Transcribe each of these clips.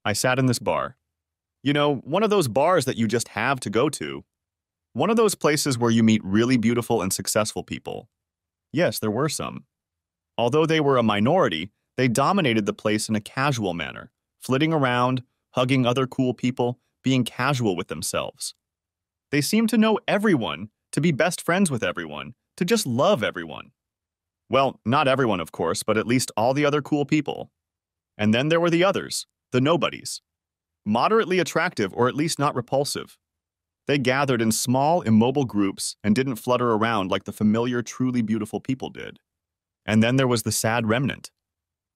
I sat in this bar. You know, one of those bars that you just have to go to. One of those places where you meet really beautiful and successful people. Yes, there were some. Although they were a minority, they dominated the place in a casual manner, flitting around, hugging other cool people, being casual with themselves. They seemed to know everyone, to be best friends with everyone, to just love everyone. Well, not everyone, of course, but at least all the other cool people. And then there were the others, the nobodies. Moderately attractive or at least not repulsive. They gathered in small, immobile groups and didn't flutter around like the familiar, truly beautiful people did. And then there was the sad remnant.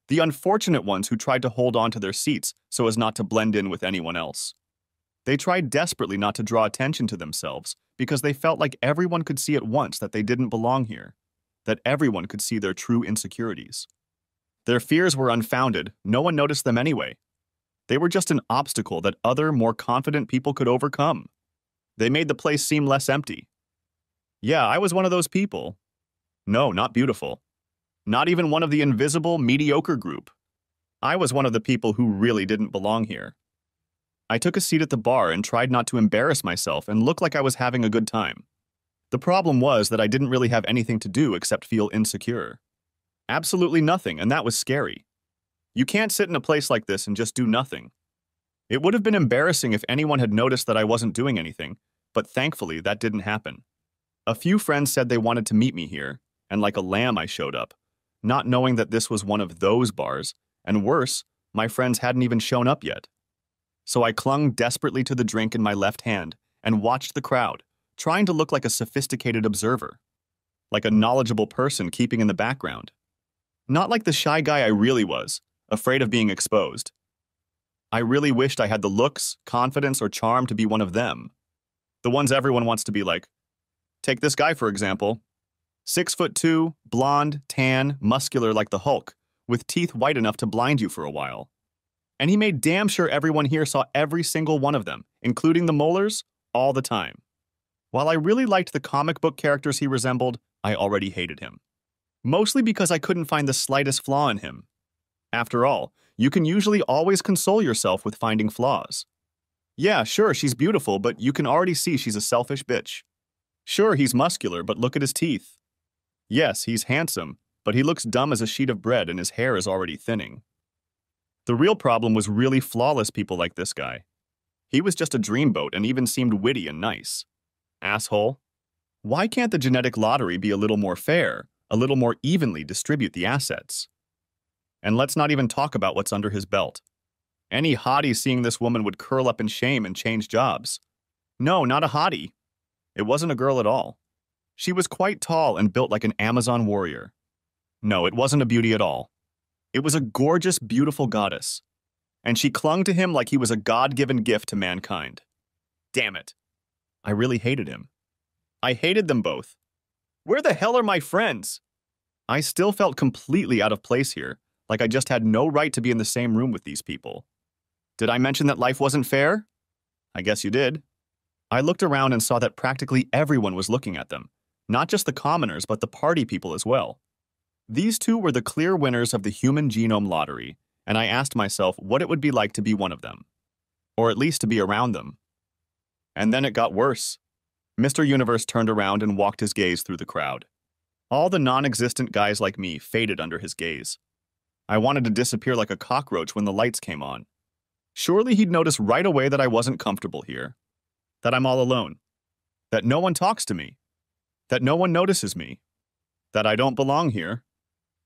The unfortunate ones who tried to hold on to their seats so as not to blend in with anyone else. They tried desperately not to draw attention to themselves because they felt like everyone could see at once that they didn't belong here, that everyone could see their true insecurities. Their fears were unfounded, no one noticed them anyway. They were just an obstacle that other, more confident people could overcome. They made the place seem less empty. Yeah, I was one of those people. No, not beautiful. Not even one of the invisible, mediocre group. I was one of the people who really didn't belong here. I took a seat at the bar and tried not to embarrass myself and look like I was having a good time. The problem was that I didn't really have anything to do except feel insecure. Absolutely nothing, and that was scary. You can't sit in a place like this and just do nothing. It would have been embarrassing if anyone had noticed that I wasn't doing anything, but thankfully that didn't happen. A few friends said they wanted to meet me here, and like a lamb I showed up, not knowing that this was one of those bars, and worse, my friends hadn't even shown up yet. So I clung desperately to the drink in my left hand and watched the crowd, trying to look like a sophisticated observer, like a knowledgeable person keeping in the background. Not like the shy guy I really was, afraid of being exposed. I really wished I had the looks, confidence, or charm to be one of them. The ones everyone wants to be like. Take this guy, for example. 6'2", blonde, tan, muscular like the Hulk, with teeth white enough to blind you for a while. And he made damn sure everyone here saw every single one of them, including the molars, all the time. While I really liked the comic book characters he resembled, I already hated him. Mostly because I couldn't find the slightest flaw in him. After all, you can usually always console yourself with finding flaws. Yeah, sure, she's beautiful, but you can already see she's a selfish bitch. Sure, he's muscular, but look at his teeth. Yes, he's handsome, but he looks dumb as a sheet of bread and his hair is already thinning. The real problem was really flawless people like this guy. He was just a dreamboat and even seemed witty and nice. Asshole. Why can't the genetic lottery be a little more fair, a little more evenly distribute the assets? And let's not even talk about what's under his belt. Any hottie seeing this woman would curl up in shame and change jobs. No, not a hottie. It wasn't a girl at all. She was quite tall and built like an Amazon warrior. No, it wasn't a beauty at all. It was a gorgeous, beautiful goddess. And she clung to him like he was a God-given gift to mankind. Damn it. I really hated him. I hated them both. Where the hell are my friends? I still felt completely out of place here, like I just had no right to be in the same room with these people. Did I mention that life wasn't fair? I guess you did. I looked around and saw that practically everyone was looking at them, not just the commoners, but the party people as well. These two were the clear winners of the Human Genome Lottery, and I asked myself what it would be like to be one of them, or at least to be around them. And then it got worse. Mr. Universe turned around and walked his gaze through the crowd. All the non-existent guys like me faded under his gaze. I wanted to disappear like a cockroach when the lights came on. Surely he'd notice right away that I wasn't comfortable here, that I'm all alone, that no one talks to me, that no one notices me, that I don't belong here.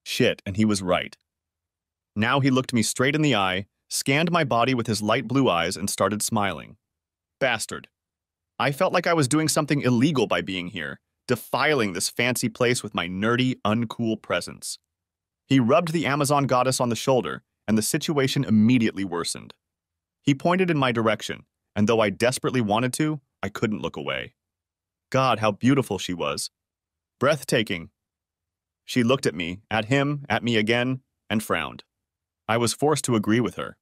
Shit, and he was right. Now he looked me straight in the eye, scanned my body with his light blue eyes, and started smiling. Bastard. I felt like I was doing something illegal by being here, defiling this fancy place with my nerdy, uncool presence. He rubbed the Amazon goddess on the shoulder, and the situation immediately worsened. He pointed in my direction, and though I desperately wanted to, I couldn't look away. God, how beautiful she was. Breathtaking. She looked at me, at him, at me again, and frowned. I was forced to agree with her.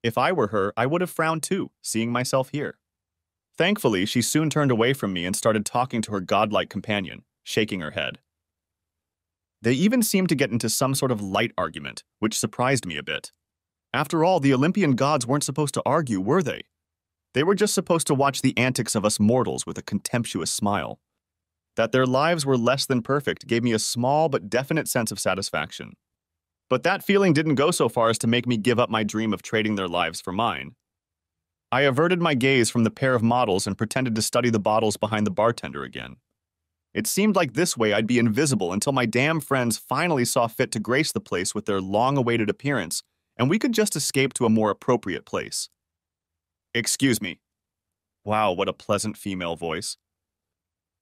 If I were her, I would have frowned too, seeing myself here. Thankfully, she soon turned away from me and started talking to her godlike companion, shaking her head. They even seemed to get into some sort of light argument, which surprised me a bit. After all, the Olympian gods weren't supposed to argue, were they? They were just supposed to watch the antics of us mortals with a contemptuous smile. That their lives were less than perfect gave me a small but definite sense of satisfaction. But that feeling didn't go so far as to make me give up my dream of trading their lives for mine. I averted my gaze from the pair of models and pretended to study the bottles behind the bartender again. It seemed like this way I'd be invisible until my damn friends finally saw fit to grace the place with their long-awaited appearance, and we could just escape to a more appropriate place. "Excuse me." Wow, what a pleasant female voice.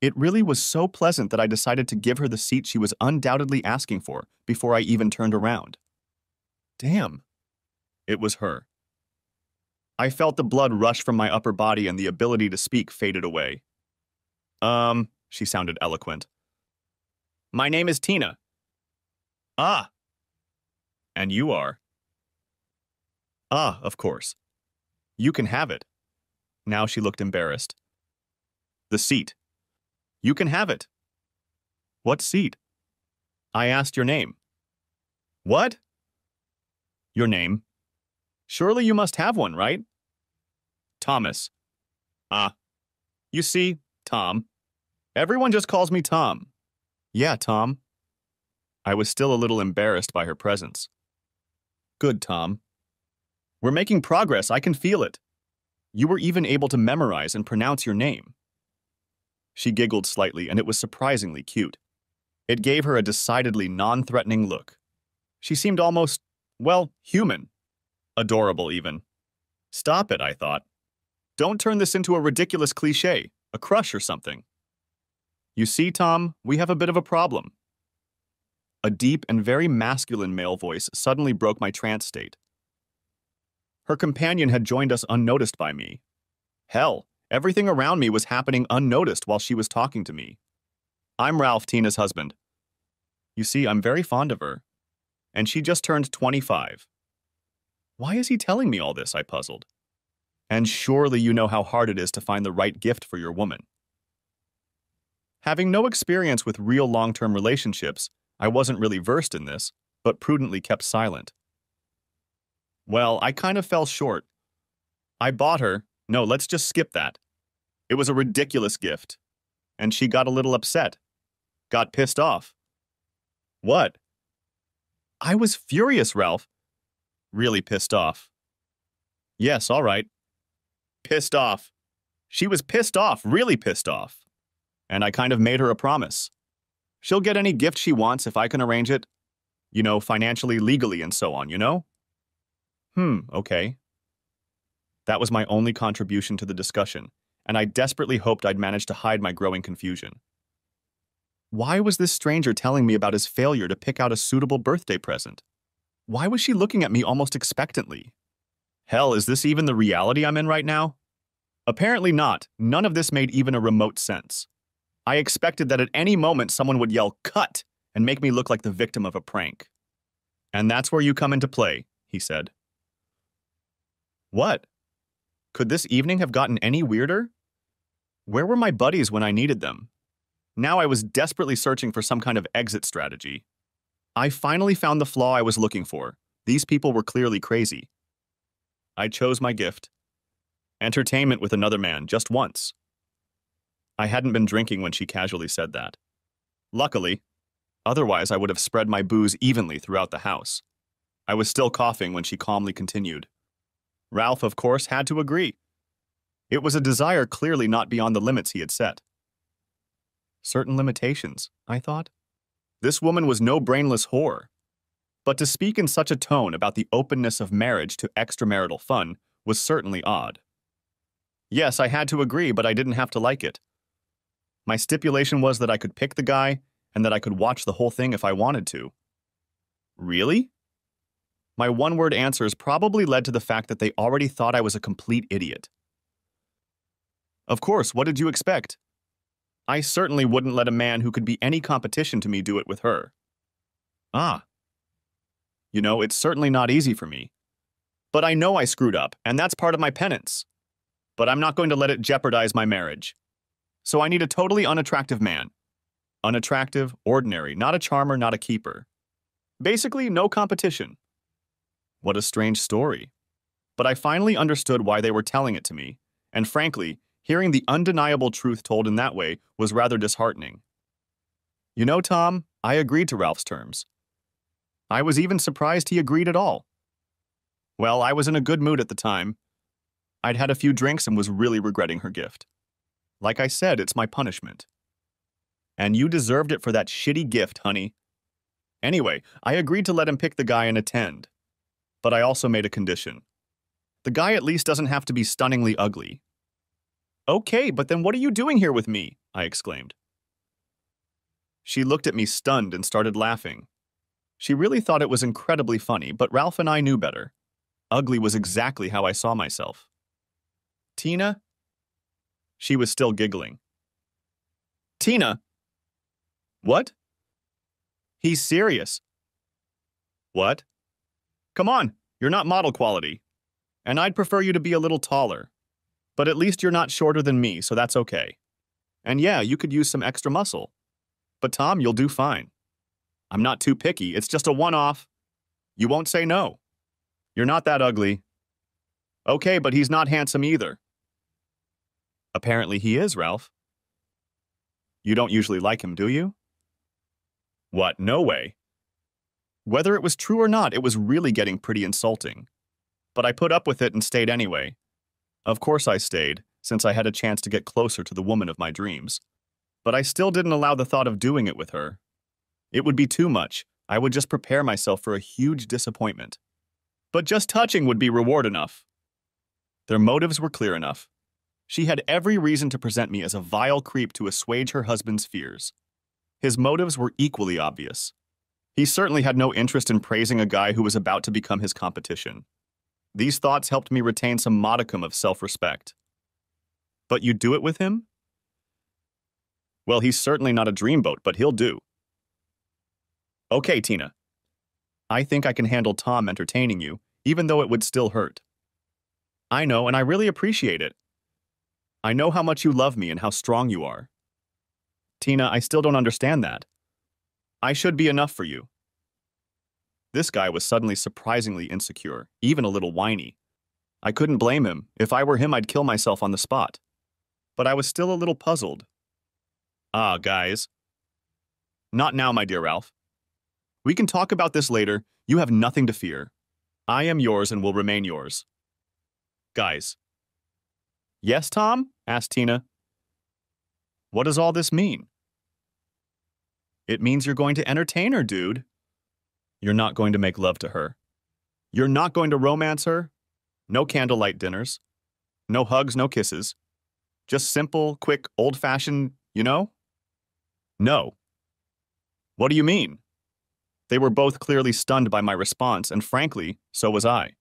It really was so pleasant that I decided to give her the seat she was undoubtedly asking for before I even turned around. Damn. It was her. I felt the blood rush from my upper body and the ability to speak faded away. She sounded eloquent. "My name is Tina." "Ah." "And you are?" "Ah, of course. You can have it." Now she looked embarrassed. "The seat." "You can have it." "What seat?" "I asked your name." "What?" "Your name. Surely you must have one, right?" "Thomas." "Ah. You see, Tom. Everyone just calls me Tom." "Yeah, Tom." I was still a little embarrassed by her presence. "Good, Tom. We're making progress, I can feel it. You were even able to memorize and pronounce your name." She giggled slightly, and it was surprisingly cute. It gave her a decidedly non-threatening look. She seemed almost, well, human. Adorable, even. Stop it, I thought. Don't turn this into a ridiculous cliché, a crush or something. "You see, Tom, we have a bit of a problem." A deep and very masculine male voice suddenly broke my trance state. Her companion had joined us unnoticed by me. Hell, everything around me was happening unnoticed while she was talking to me. "I'm Ralph, Tina's husband. You see, I'm very fond of her. And she just turned 25. Why is he telling me all this, I puzzled. And surely you know how hard it is to find the right gift for your woman. Having no experience with real long-term relationships, I wasn't really versed in this, but prudently kept silent. Well, I kind of fell short. I bought her. No, let's just skip that. It was a ridiculous gift. And she got a little upset. Got pissed off. What? I was furious, Ralph. Really pissed off. Yes, all right. Pissed off. She was pissed off, really pissed off. And I kind of made her a promise. She'll get any gift she wants if I can arrange it. You know, financially, legally, and so on, you know? Okay. That was my only contribution to the discussion, and I desperately hoped I'd manage to hide my growing confusion. Why was this stranger telling me about his failure to pick out a suitable birthday present? Why was she looking at me almost expectantly? Hell, is this even the reality I'm in right now? Apparently not. None of this made even a remote sense. I expected that at any moment someone would yell, "Cut!" and make me look like the victim of a prank. "And that's where you come into play," he said. What? Could this evening have gotten any weirder? Where were my buddies when I needed them? Now I was desperately searching for some kind of exit strategy. I finally found the flaw I was looking for. These people were clearly crazy. I chose my gift. Entertainment with another man, just once. I hadn't been drinking when she casually said that. Luckily. Otherwise, I would have spread my booze evenly throughout the house. I was still coughing when she calmly continued. Ralph, of course, had to agree. It was a desire clearly not beyond the limits he had set. Certain limitations, I thought. This woman was no brainless whore. But to speak in such a tone about the openness of marriage to extramarital fun was certainly odd. Yes, I had to agree, but I didn't have to like it. My stipulation was that I could pick the guy and that I could watch the whole thing if I wanted to. Really? My one-word answers probably led to the fact that they already thought I was a complete idiot. Of course, what did you expect? I certainly wouldn't let a man who could be any competition to me do it with her. Ah. You know, it's certainly not easy for me. But I know I screwed up, and that's part of my penance. But I'm not going to let it jeopardize my marriage. So I need a totally unattractive man. Unattractive, ordinary, not a charmer, not a keeper. Basically, no competition. What a strange story. But I finally understood why they were telling it to me, and frankly, hearing the undeniable truth told in that way was rather disheartening. You know, Tom, I agreed to Ralph's terms. I was even surprised he agreed at all. Well, I was in a good mood at the time. I'd had a few drinks and was really regretting her gift. Like I said, it's my punishment. And you deserved it for that shitty gift, honey. Anyway, I agreed to let him pick the guy and attend. But I also made a condition. The guy at least doesn't have to be stunningly ugly. Okay, but then what are you doing here with me? I exclaimed. She looked at me stunned and started laughing. She really thought it was incredibly funny, but Ralph and I knew better. Ugly was exactly how I saw myself. Tina? She was still giggling. Tina? What? He's serious. What? Come on, you're not model quality. And I'd prefer you to be a little taller. But at least you're not shorter than me, so that's okay. And yeah, you could use some extra muscle. But Tom, you'll do fine. I'm not too picky, it's just a one-off. You won't say no. You're not that ugly. Okay, but he's not handsome either. Apparently he is, Ralph. You don't usually like him, do you? What? No way. Whether it was true or not, it was really getting pretty insulting. But I put up with it and stayed anyway. Of course I stayed, since I had a chance to get closer to the woman of my dreams. But I still didn't allow the thought of doing it with her. It would be too much. I would just prepare myself for a huge disappointment. But just touching would be reward enough. Their motives were clear enough. She had every reason to present me as a vile creep to assuage her husband's fears. His motives were equally obvious. He certainly had no interest in praising a guy who was about to become his competition. These thoughts helped me retain some modicum of self-respect. But you'd do it with him? Well, he's certainly not a dreamboat, but he'll do. Okay, Tina. I think I can handle Tom entertaining you, even though it would still hurt. I know, and I really appreciate it. I know how much you love me and how strong you are. Tina, I still don't understand that. I should be enough for you. This guy was suddenly surprisingly insecure, even a little whiny. I couldn't blame him. If I were him, I'd kill myself on the spot. But I was still a little puzzled. Ah, guys. Not now, my dear Ralph. We can talk about this later. You have nothing to fear. I am yours and will remain yours. Guys. Yes, Tom? Asked Tina. What does all this mean? It means you're going to entertain her, dude. You're not going to make love to her. You're not going to romance her. No candlelight dinners. No hugs, no kisses. Just simple, quick, old-fashioned, you know? No. What do you mean? They were both clearly stunned by my response, and frankly, so was I.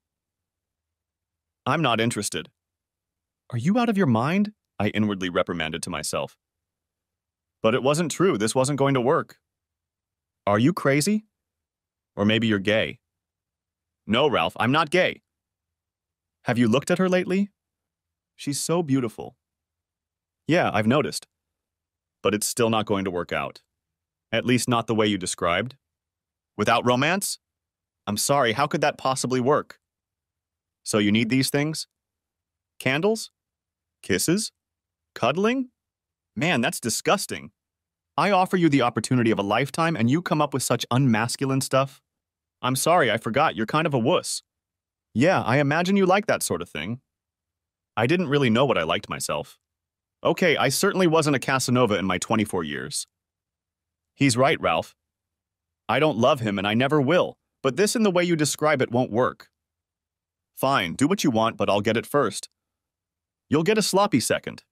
I'm not interested. Are you out of your mind? I inwardly reprimanded to myself. But it wasn't true. This wasn't going to work. Are you crazy? Or maybe you're gay. No, Ralph, I'm not gay. Have you looked at her lately? She's so beautiful. Yeah, I've noticed. But it's still not going to work out. At least not the way you described. Without romance? I'm sorry, how could that possibly work? So you need these things? Candles? Kisses? Cuddling? Man, that's disgusting. I offer you the opportunity of a lifetime and you come up with such unmasculine stuff. I'm sorry, I forgot, you're kind of a wuss. Yeah, I imagine you like that sort of thing. I didn't really know what I liked myself. Okay, I certainly wasn't a Casanova in my 24 years. He's right, Ralph. I don't love him and I never will, but this in the way you describe it won't work. Fine, do what you want, but I'll get it first. You'll get a sloppy second.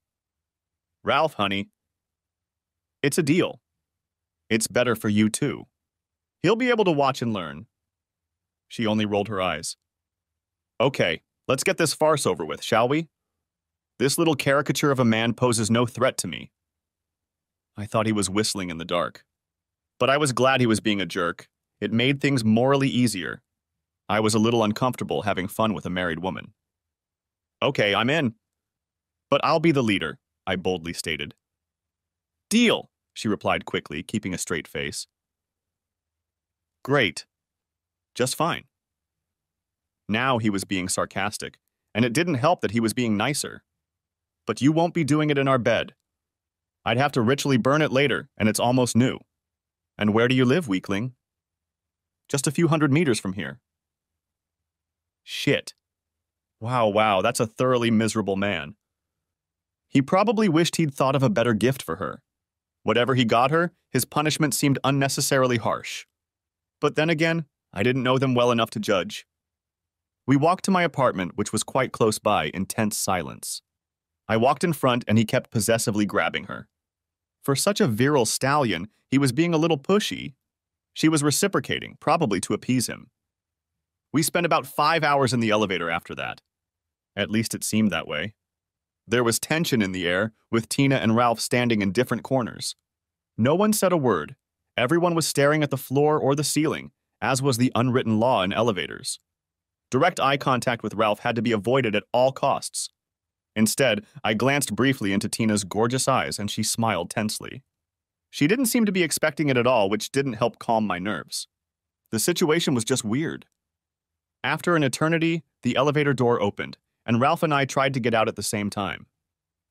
Ralph, honey. It's a deal. It's better for you, too. He'll be able to watch and learn. She only rolled her eyes. Okay, let's get this farce over with, shall we? This little caricature of a man poses no threat to me. I thought he was whistling in the dark. But I was glad he was being a jerk. It made things morally easier. I was a little uncomfortable having fun with a married woman. Okay, I'm in. But I'll be the leader, I boldly stated. Deal, she replied quickly, keeping a straight face. Great. Just fine. Now he was being sarcastic, and it didn't help that he was being nicer. But you won't be doing it in our bed. I'd have to ritually burn it later, and it's almost new. And where do you live, weakling? Just a few 100 meters from here. Shit. Wow, that's a thoroughly miserable man. He probably wished he'd thought of a better gift for her. Whatever he got her, his punishment seemed unnecessarily harsh. But then again, I didn't know them well enough to judge. We walked to my apartment, which was quite close by, in tense silence. I walked in front, and he kept possessively grabbing her. For such a virile stallion, he was being a little pushy. She was reciprocating, probably to appease him. We spent about 5 hours in the elevator after that. At least it seemed that way. There was tension in the air, with Tina and Ralph standing in different corners. No one said a word. Everyone was staring at the floor or the ceiling, as was the unwritten law in elevators. Direct eye contact with Ralph had to be avoided at all costs. Instead, I glanced briefly into Tina's gorgeous eyes, and she smiled tensely. She didn't seem to be expecting it at all, which didn't help calm my nerves. The situation was just weird. After an eternity, the elevator door opened, and Ralph and I tried to get out at the same time.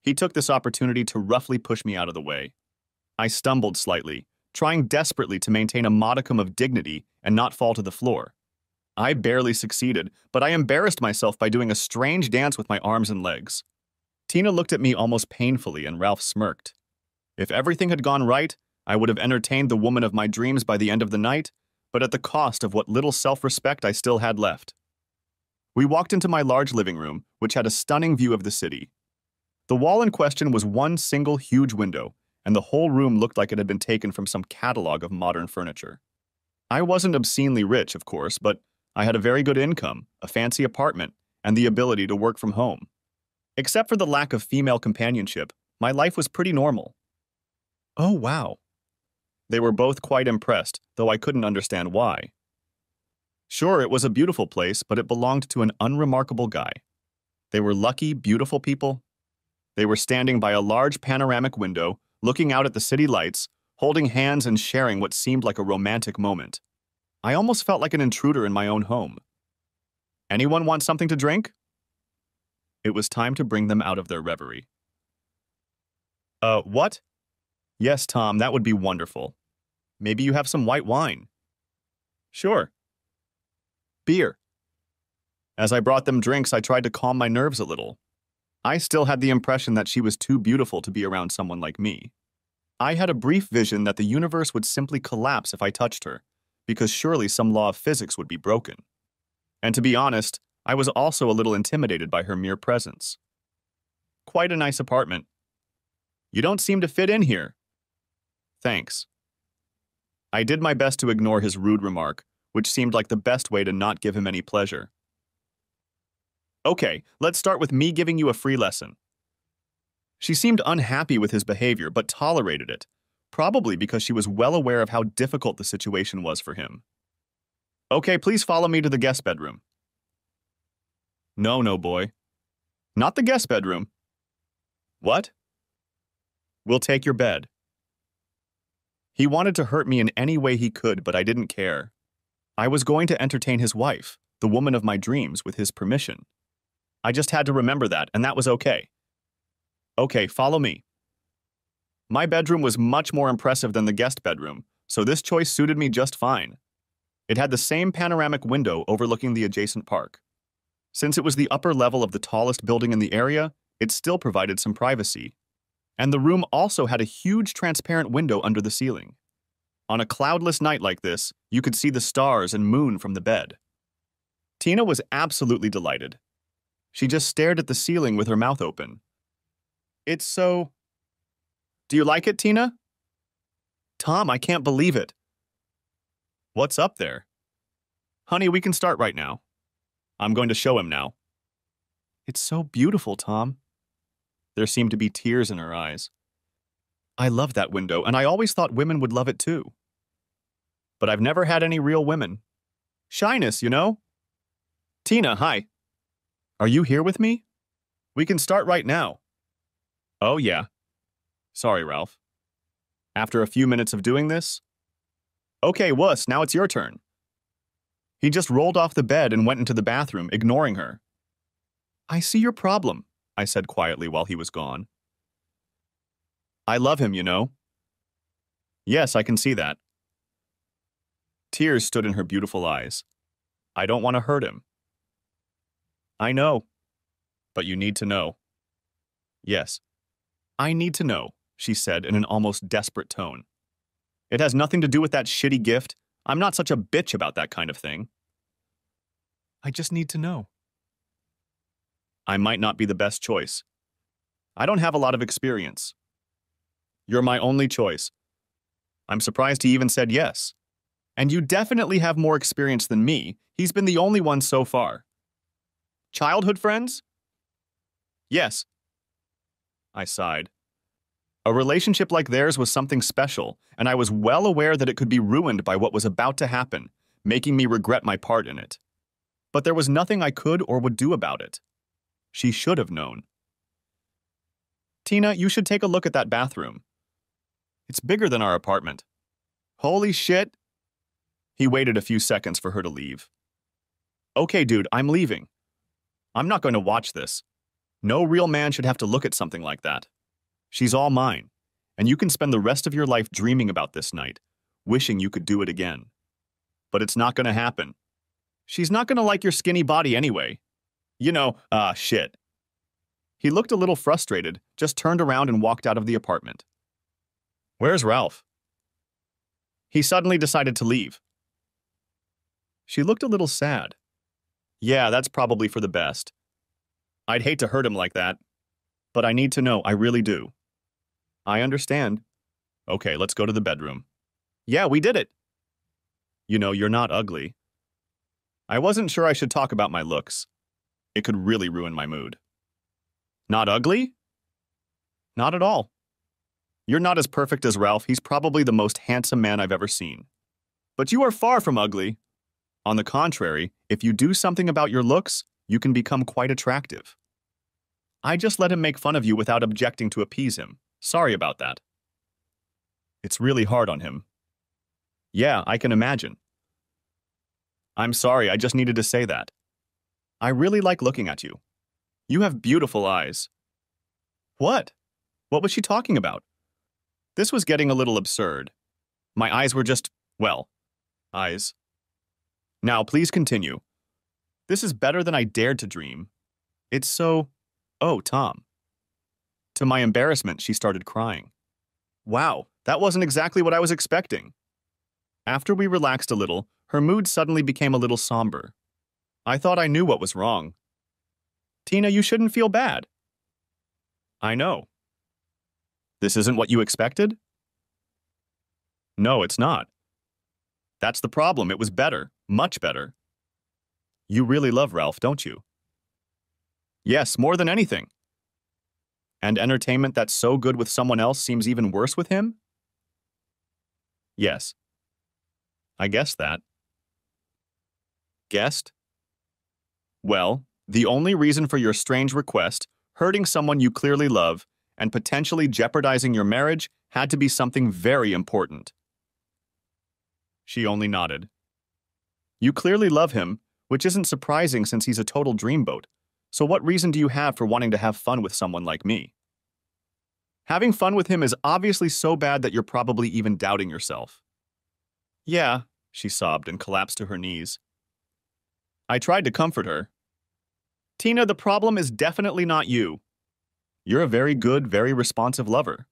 He took this opportunity to roughly push me out of the way. I stumbled slightly, trying desperately to maintain a modicum of dignity and not fall to the floor. I barely succeeded, but I embarrassed myself by doing a strange dance with my arms and legs. Tina looked at me almost painfully, and Ralph smirked. If everything had gone right, I would have entertained the woman of my dreams by the end of the night, but at the cost of what little self-respect I still had left. We walked into my large living room, which had a stunning view of the city. The wall in question was one single huge window, and the whole room looked like it had been taken from some catalog of modern furniture. I wasn't obscenely rich, of course, but I had a very good income, a fancy apartment, and the ability to work from home. Except for the lack of female companionship, my life was pretty normal. Oh, wow. They were both quite impressed, though I couldn't understand why. Sure, it was a beautiful place, but it belonged to an unremarkable guy. They were lucky, beautiful people. They were standing by a large panoramic window, looking out at the city lights, holding hands and sharing what seemed like a romantic moment. I almost felt like an intruder in my own home. Anyone want something to drink? It was time to bring them out of their reverie. What? Yes, Tom, that would be wonderful. Maybe you have some white wine. Sure. Beer. As I brought them drinks, I tried to calm my nerves a little. I still had the impression that she was too beautiful to be around someone like me. I had a brief vision that the universe would simply collapse if I touched her, because surely some law of physics would be broken. And to be honest, I was also a little intimidated by her mere presence. Quite a nice apartment. You don't seem to fit in here. Thanks. I did my best to ignore his rude remark, which seemed like the best way to not give him any pleasure. Okay, let's start with me giving you a free lesson. She seemed unhappy with his behavior, but tolerated it, probably because she was well aware of how difficult the situation was for him. Okay, please follow me to the guest bedroom. No, boy. Not the guest bedroom. What? We'll take your bed. He wanted to hurt me in any way he could, but I didn't care. I was going to entertain his wife, the woman of my dreams, with his permission. I just had to remember that, and that was okay. Okay, follow me. My bedroom was much more impressive than the guest bedroom, so this choice suited me just fine. It had the same panoramic window overlooking the adjacent park. Since it was the upper level of the tallest building in the area, it still provided some privacy. And the room also had a huge transparent window under the ceiling. On a cloudless night like this, you could see the stars and moon from the bed. Tina was absolutely delighted. She just stared at the ceiling with her mouth open. It's so... Do you like it, Tina? Tom, I can't believe it. What's up there? Honey, we can start right now. I'm going to show him now. It's so beautiful, Tom. There seemed to be tears in her eyes. I love that window, and I always thought women would love it too. But I've never had any real women. Shyness, you know? Tina, hi. Are you here with me? We can start right now. Oh, yeah. Sorry, Ralph. After a few minutes of doing this? Okay, wuss, now it's your turn. He just rolled off the bed and went into the bathroom, ignoring her. I see your problem, I said quietly while he was gone. I love him, you know. Yes, I can see that. Tears stood in her beautiful eyes. I don't want to hurt him. I know. But you need to know. Yes. I need to know, she said in an almost desperate tone. It has nothing to do with that shitty gift. I'm not such a bitch about that kind of thing. I just need to know. I might not be the best choice. I don't have a lot of experience. You're my only choice. I'm surprised he even said yes. And you definitely have more experience than me. He's been the only one so far. Childhood friends? Yes. I sighed. A relationship like theirs was something special, and I was well aware that it could be ruined by what was about to happen, making me regret my part in it. But there was nothing I could or would do about it. She should have known. Tina, you should take a look at that bathroom. It's bigger than our apartment. Holy shit. He waited a few seconds for her to leave. Okay, dude, I'm leaving. I'm not going to watch this. No real man should have to look at something like that. She's all mine, and you can spend the rest of your life dreaming about this night, wishing you could do it again. But it's not going to happen. She's not going to like your skinny body anyway. You know, shit. He looked a little frustrated, just turned around and walked out of the apartment. Where's Ralph? He suddenly decided to leave. She looked a little sad. Yeah, that's probably for the best. I'd hate to hurt him like that, but I need to know, I really do. I understand. Okay, let's go to the bedroom. Yeah, we did it. You know, you're not ugly. I wasn't sure I should talk about my looks. It could really ruin my mood. Not ugly? Not at all. You're not as perfect as Ralph. He's probably the most handsome man I've ever seen. But you are far from ugly. On the contrary, if you do something about your looks, you can become quite attractive. I just let him make fun of you without objecting to appease him. Sorry about that. It's really hard on him. Yeah, I can imagine. I'm sorry, I just needed to say that. I really like looking at you. You have beautiful eyes. What? What was she talking about? This was getting a little absurd. My eyes were just, well, eyes. Now, please continue. This is better than I dared to dream. It's so... Oh, Tom. To my embarrassment, she started crying. Wow, that wasn't exactly what I was expecting. After we relaxed a little, her mood suddenly became a little somber. I thought I knew what was wrong. Tina, you shouldn't feel bad. I know. This isn't what you expected? No, it's not. That's the problem. It was better. Much better. You really love Ralph, don't you? Yes, more than anything. And entertainment that's so good with someone else seems even worse with him? Yes. I guessed that. Guessed? Well, the only reason for your strange request, hurting someone you clearly love, and potentially jeopardizing your marriage had to be something very important. She only nodded. You clearly love him, which isn't surprising since he's a total dreamboat. So what reason do you have for wanting to have fun with someone like me? Having fun with him is obviously so bad that you're probably even doubting yourself. Yeah, she sobbed and collapsed to her knees. I tried to comfort her. Tina, the problem is definitely not you. You're a very good, very responsive lover.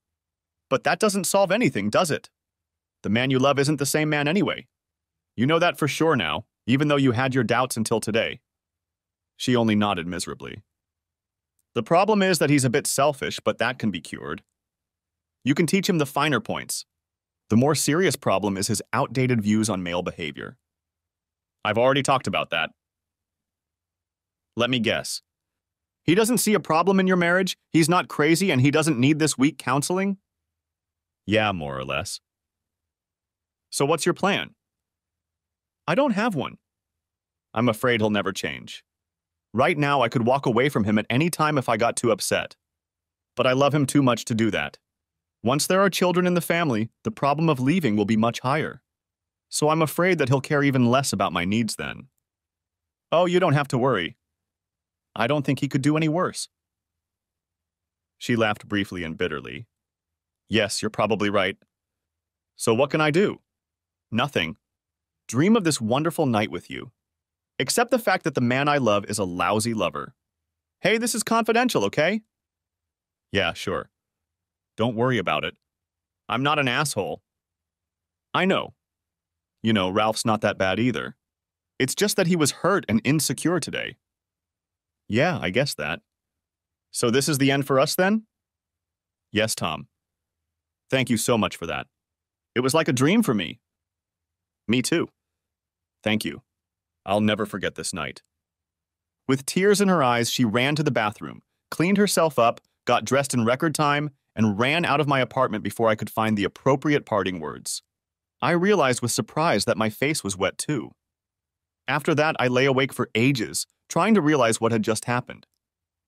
But that doesn't solve anything, does it? The man you love isn't the same man anyway. You know that for sure now, even though you had your doubts until today. She only nodded miserably. The problem is that he's a bit selfish, but that can be cured. You can teach him the finer points. The more serious problem is his outdated views on male behavior. I've already talked about that. Let me guess. He doesn't see a problem in your marriage, he's not crazy, and he doesn't need this weak counseling? Yeah, more or less. So what's your plan? I don't have one. I'm afraid he'll never change. Right now, I could walk away from him at any time if I got too upset. But I love him too much to do that. Once there are children in the family, the problem of leaving will be much higher. So I'm afraid that he'll care even less about my needs then. Oh, you don't have to worry. I don't think he could do any worse. She laughed briefly and bitterly. Yes, you're probably right. So what can I do? Nothing. Dream of this wonderful night with you. Accept the fact that the man I love is a lousy lover. Hey, this is confidential, okay? Yeah, sure. Don't worry about it. I'm not an asshole. I know. You know, Ralph's not that bad either. It's just that he was hurt and insecure today. Yeah, I guess that. So this is the end for us then? Yes, Tom. Thank you so much for that. It was like a dream for me. Me too. Thank you. I'll never forget this night. With tears in her eyes, she ran to the bathroom, cleaned herself up, got dressed in record time, and ran out of my apartment before I could find the appropriate parting words. I realized with surprise that my face was wet too. After that, I lay awake for ages, trying to realize what had just happened.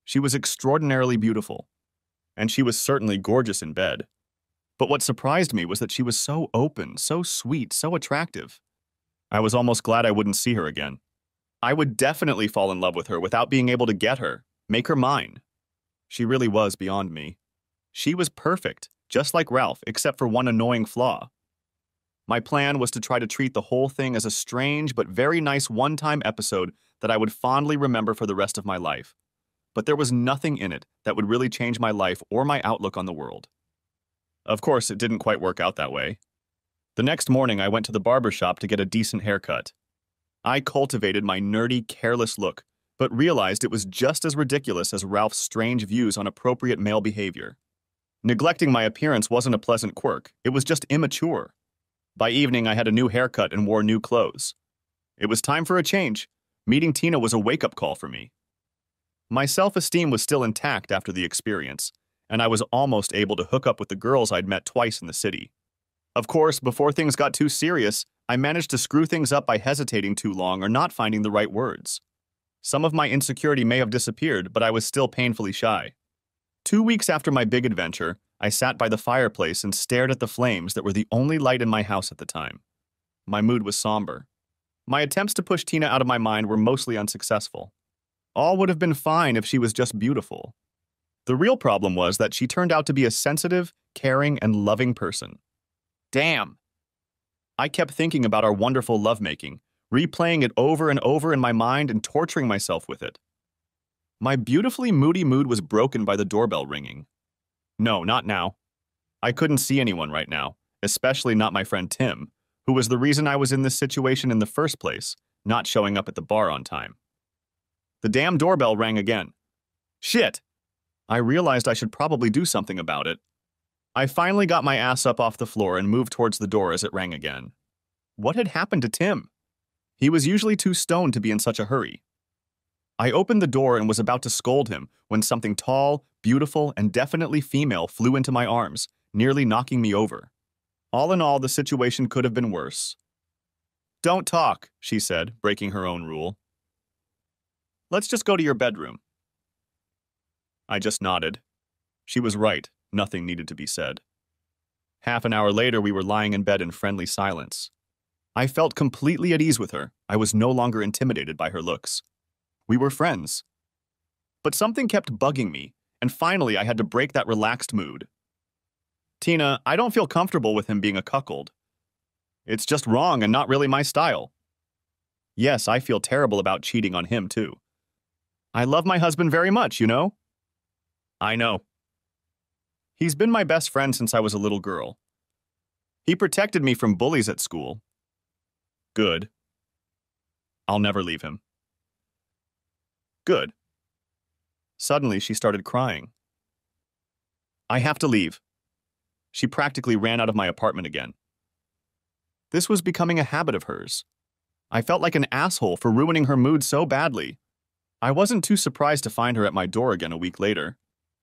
She was extraordinarily beautiful, and she was certainly gorgeous in bed. But what surprised me was that she was so open, so sweet, so attractive. I was almost glad I wouldn't see her again. I would definitely fall in love with her without being able to get her, make her mine. She really was beyond me. She was perfect, just like Ralph, except for one annoying flaw. My plan was to try to treat the whole thing as a strange but very nice one-time episode that I would fondly remember for the rest of my life. But there was nothing in it that would really change my life or my outlook on the world. Of course, it didn't quite work out that way. The next morning, I went to the barber shop to get a decent haircut. I cultivated my nerdy, careless look, but realized it was just as ridiculous as Ralph's strange views on appropriate male behavior. Neglecting my appearance wasn't a pleasant quirk, it was just immature. By evening, I had a new haircut and wore new clothes. It was time for a change. Meeting Tina was a wake-up call for me. My self-esteem was still intact after the experience, and I was almost able to hook up with the girls I'd met twice in the city. Of course, before things got too serious, I managed to screw things up by hesitating too long or not finding the right words. Some of my insecurity may have disappeared, but I was still painfully shy. 2 weeks after my big adventure, I sat by the fireplace and stared at the flames that were the only light in my house at the time. My mood was somber. My attempts to push Tina out of my mind were mostly unsuccessful. All would have been fine if she was just beautiful. The real problem was that she turned out to be a sensitive, caring, and loving person. Damn! I kept thinking about our wonderful lovemaking, replaying it over and over in my mind and torturing myself with it. My beautifully moody mood was broken by the doorbell ringing. No, not now. I couldn't see anyone right now, especially not my friend Tim, who was the reason I was in this situation in the first place, not showing up at the bar on time. The damn doorbell rang again. Shit! I realized I should probably do something about it. I finally got my ass up off the floor and moved towards the door as it rang again. What had happened to Tim? He was usually too stoned to be in such a hurry. I opened the door and was about to scold him when something tall, beautiful, and definitely female flew into my arms, nearly knocking me over. All in all, the situation could have been worse. Don't talk, she said, breaking her own rule. Let's just go to your bedroom. I just nodded. She was right. Nothing needed to be said. Half an hour later, we were lying in bed in friendly silence. I felt completely at ease with her. I was no longer intimidated by her looks. We were friends. But something kept bugging me, and finally I had to break that relaxed mood. Tina, I don't feel comfortable with him being a cuckold. It's just wrong and not really my style. Yes, I feel terrible about cheating on him, too. I love my husband very much, you know? I know. He's been my best friend since I was a little girl. He protected me from bullies at school. Good. I'll never leave him. Good. Suddenly, she started crying. I have to leave. She practically ran out of my apartment again. This was becoming a habit of hers. I felt like an asshole for ruining her mood so badly. I wasn't too surprised to find her at my door again a week later.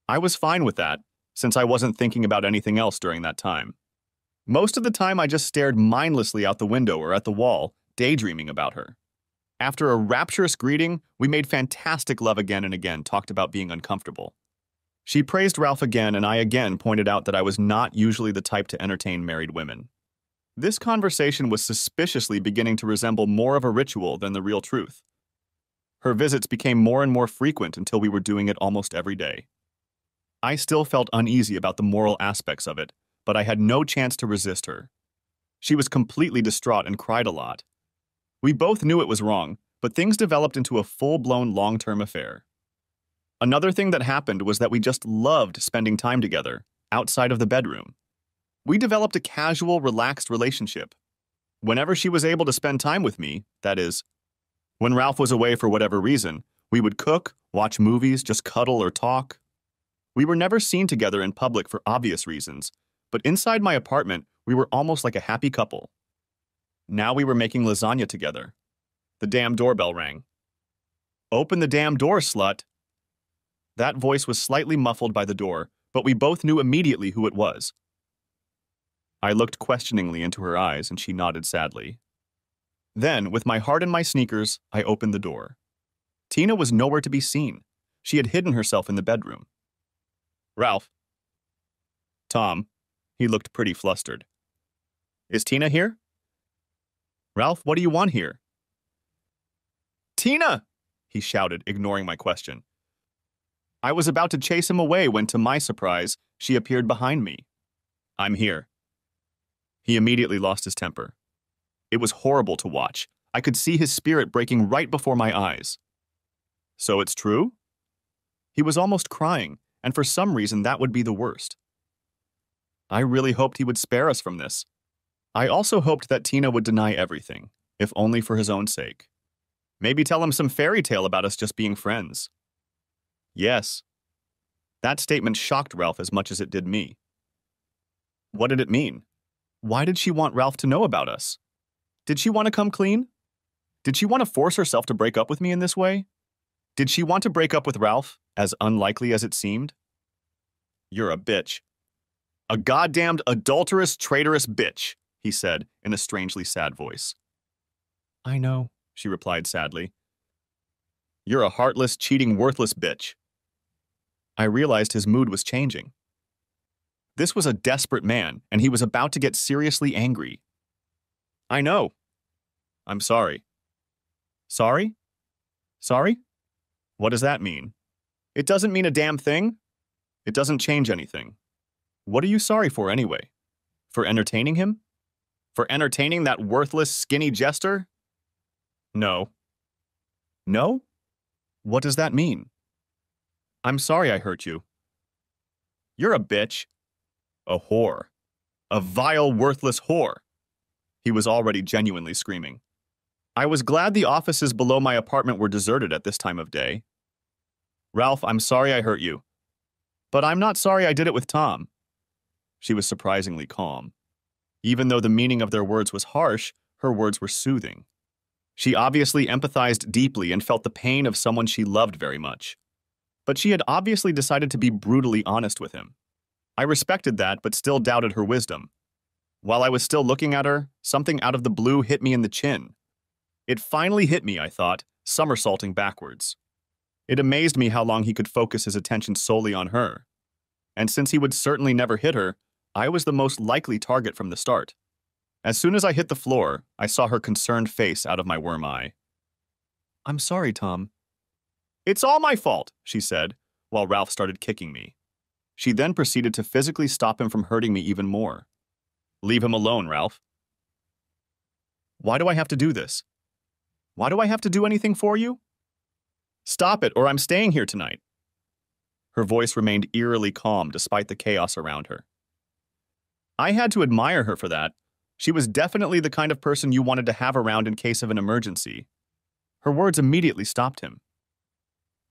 I was fine with that, since I wasn't thinking about anything else during that time. Most of the time, I just stared mindlessly out the window or at the wall, daydreaming about her. After a rapturous greeting, we made fantastic love again and again, talked about being uncomfortable. She praised Ralph again, and I again pointed out that I was not usually the type to entertain married women. This conversation was suspiciously beginning to resemble more of a ritual than the real truth. Her visits became more and more frequent until we were doing it almost every day. I still felt uneasy about the moral aspects of it, but I had no chance to resist her. She was completely distraught and cried a lot. We both knew it was wrong, but things developed into a full-blown long-term affair. Another thing that happened was that we just loved spending time together, outside of the bedroom. We developed a casual, relaxed relationship. Whenever she was able to spend time with me, that is, when Ralph was away for whatever reason, we would cook, watch movies, just cuddle or talk. We were never seen together in public for obvious reasons, but inside my apartment, we were almost like a happy couple. Now we were making lasagna together. The damn doorbell rang. "Open the damn door, slut!" That voice was slightly muffled by the door, but we both knew immediately who it was. I looked questioningly into her eyes, and she nodded sadly. Then, with my heart in my sneakers, I opened the door. Tina was nowhere to be seen. She had hidden herself in the bedroom. "Ralph." "Tom." He looked pretty flustered. "Is Tina here?" "Ralph, what do you want here?" "Tina!" he shouted, ignoring my question. I was about to chase him away when, to my surprise, she appeared behind me. "I'm here." He immediately lost his temper. It was horrible to watch. I could see his spirit breaking right before my eyes. "So it's true?" He was almost crying, and for some reason that would be the worst. I really hoped he would spare us from this. I also hoped that Tina would deny everything, if only for his own sake. Maybe tell him some fairy tale about us just being friends. Yes. That statement shocked Ralph as much as it did me. What did it mean? Why did she want Ralph to know about us? Did she want to come clean? Did she want to force herself to break up with me in this way? Did she want to break up with Ralph, as unlikely as it seemed? "You're a bitch. A goddamned adulterous, traitorous bitch," he said in a strangely sad voice. "I know," she replied sadly. "You're a heartless, cheating, worthless bitch." I realized his mood was changing. This was a desperate man, and he was about to get seriously angry. "I know. I'm sorry." "Sorry? Sorry? What does that mean?" "It doesn't mean a damn thing. It doesn't change anything. What are you sorry for anyway? For entertaining him? For entertaining that worthless, skinny jester?" "No." "No? What does that mean?" "I'm sorry I hurt you." "You're a bitch. A whore. A vile, worthless whore." He was already genuinely screaming. I was glad the offices below my apartment were deserted at this time of day. "Ralph, I'm sorry I hurt you. But I'm not sorry I did it with Tom." She was surprisingly calm. Even though the meaning of their words was harsh, her words were soothing. She obviously empathized deeply and felt the pain of someone she loved very much. But she had obviously decided to be brutally honest with him. I respected that, but still doubted her wisdom. While I was still looking at her, something out of the blue hit me in the chin. It finally hit me, I thought, somersaulting backwards. It amazed me how long he could focus his attention solely on her. And since he would certainly never hit her, I was the most likely target from the start. As soon as I hit the floor, I saw her concerned face out of my worm eye. "I'm sorry, Tom." "It's all my fault," she said, while Ralph started kicking me. She then proceeded to physically stop him from hurting me even more. "Leave him alone, Ralph." "Why do I have to do this? Why do I have to do anything for you?" "Stop it, or I'm staying here tonight." Her voice remained eerily calm despite the chaos around her. I had to admire her for that. She was definitely the kind of person you wanted to have around in case of an emergency. Her words immediately stopped him.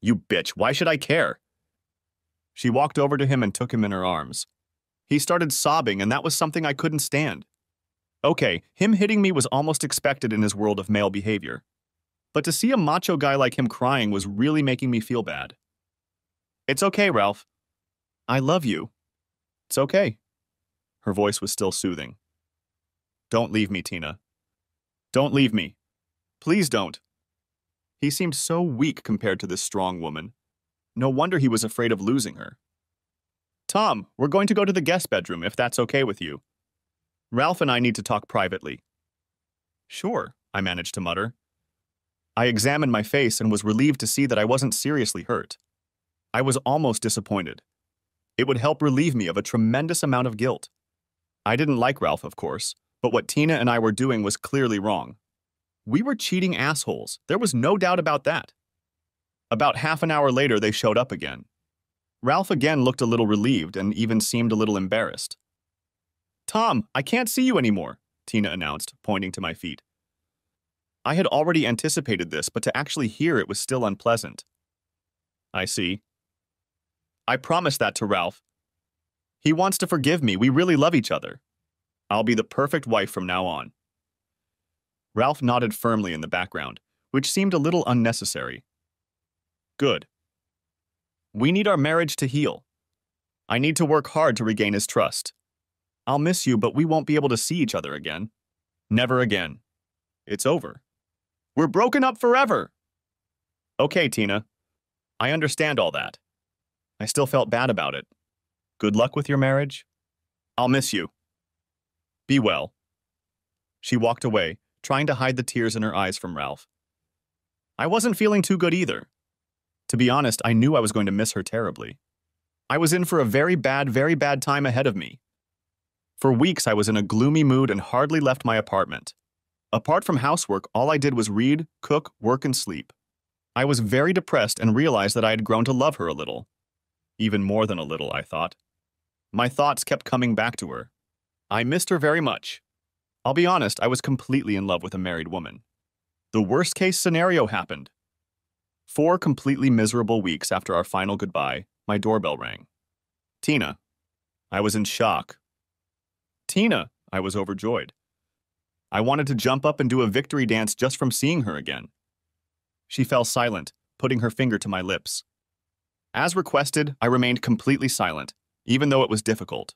"You bitch, why should I care?" She walked over to him and took him in her arms. He started sobbing, and that was something I couldn't stand. Okay, him hitting me was almost expected in his world of male behavior. But to see a macho guy like him crying was really making me feel bad. "It's okay, Ralph. I love you. It's okay." Her voice was still soothing. "Don't leave me, Tina. Don't leave me. Please don't." He seemed so weak compared to this strong woman. No wonder he was afraid of losing her. "Tom, we're going to go to the guest bedroom, if that's okay with you." Ralph and I need to talk privately. Sure, I managed to mutter. I examined my face and was relieved to see that I wasn't seriously hurt. I was almost disappointed. It would help relieve me of a tremendous amount of guilt. I didn't like Ralph, of course, but what Tina and I were doing was clearly wrong. We were cheating assholes. There was no doubt about that. About half an hour later, they showed up again. Ralph again looked a little relieved and even seemed a little embarrassed. Tom, I can't see you anymore, Tina announced, pointing to my feet. I had already anticipated this, but to actually hear it was still unpleasant. I see. I promised that to Ralph. He wants to forgive me. We really love each other. I'll be the perfect wife from now on. Ralph nodded firmly in the background, which seemed a little unnecessary. Good. We need our marriage to heal. I need to work hard to regain his trust. I'll miss you, but we won't be able to see each other again. Never again. It's over. We're broken up forever. Okay, Tina. I understand all that. I still felt bad about it. Good luck with your marriage. I'll miss you. Be well. She walked away, trying to hide the tears in her eyes from Ralph. I wasn't feeling too good either. To be honest, I knew I was going to miss her terribly. I was in for a very bad time ahead of me. For weeks, I was in a gloomy mood and hardly left my apartment. Apart from housework, all I did was read, cook, work, and sleep. I was very depressed and realized that I had grown to love her a little. Even more than a little, I thought. My thoughts kept coming back to her. I missed her very much. I'll be honest, I was completely in love with a married woman. The worst-case scenario happened. 4 completely miserable weeks after our final goodbye, my doorbell rang. Tina. I was in shock. Tina, I was overjoyed. I wanted to jump up and do a victory dance just from seeing her again. She fell silent, putting her finger to my lips. As requested, I remained completely silent, even though it was difficult.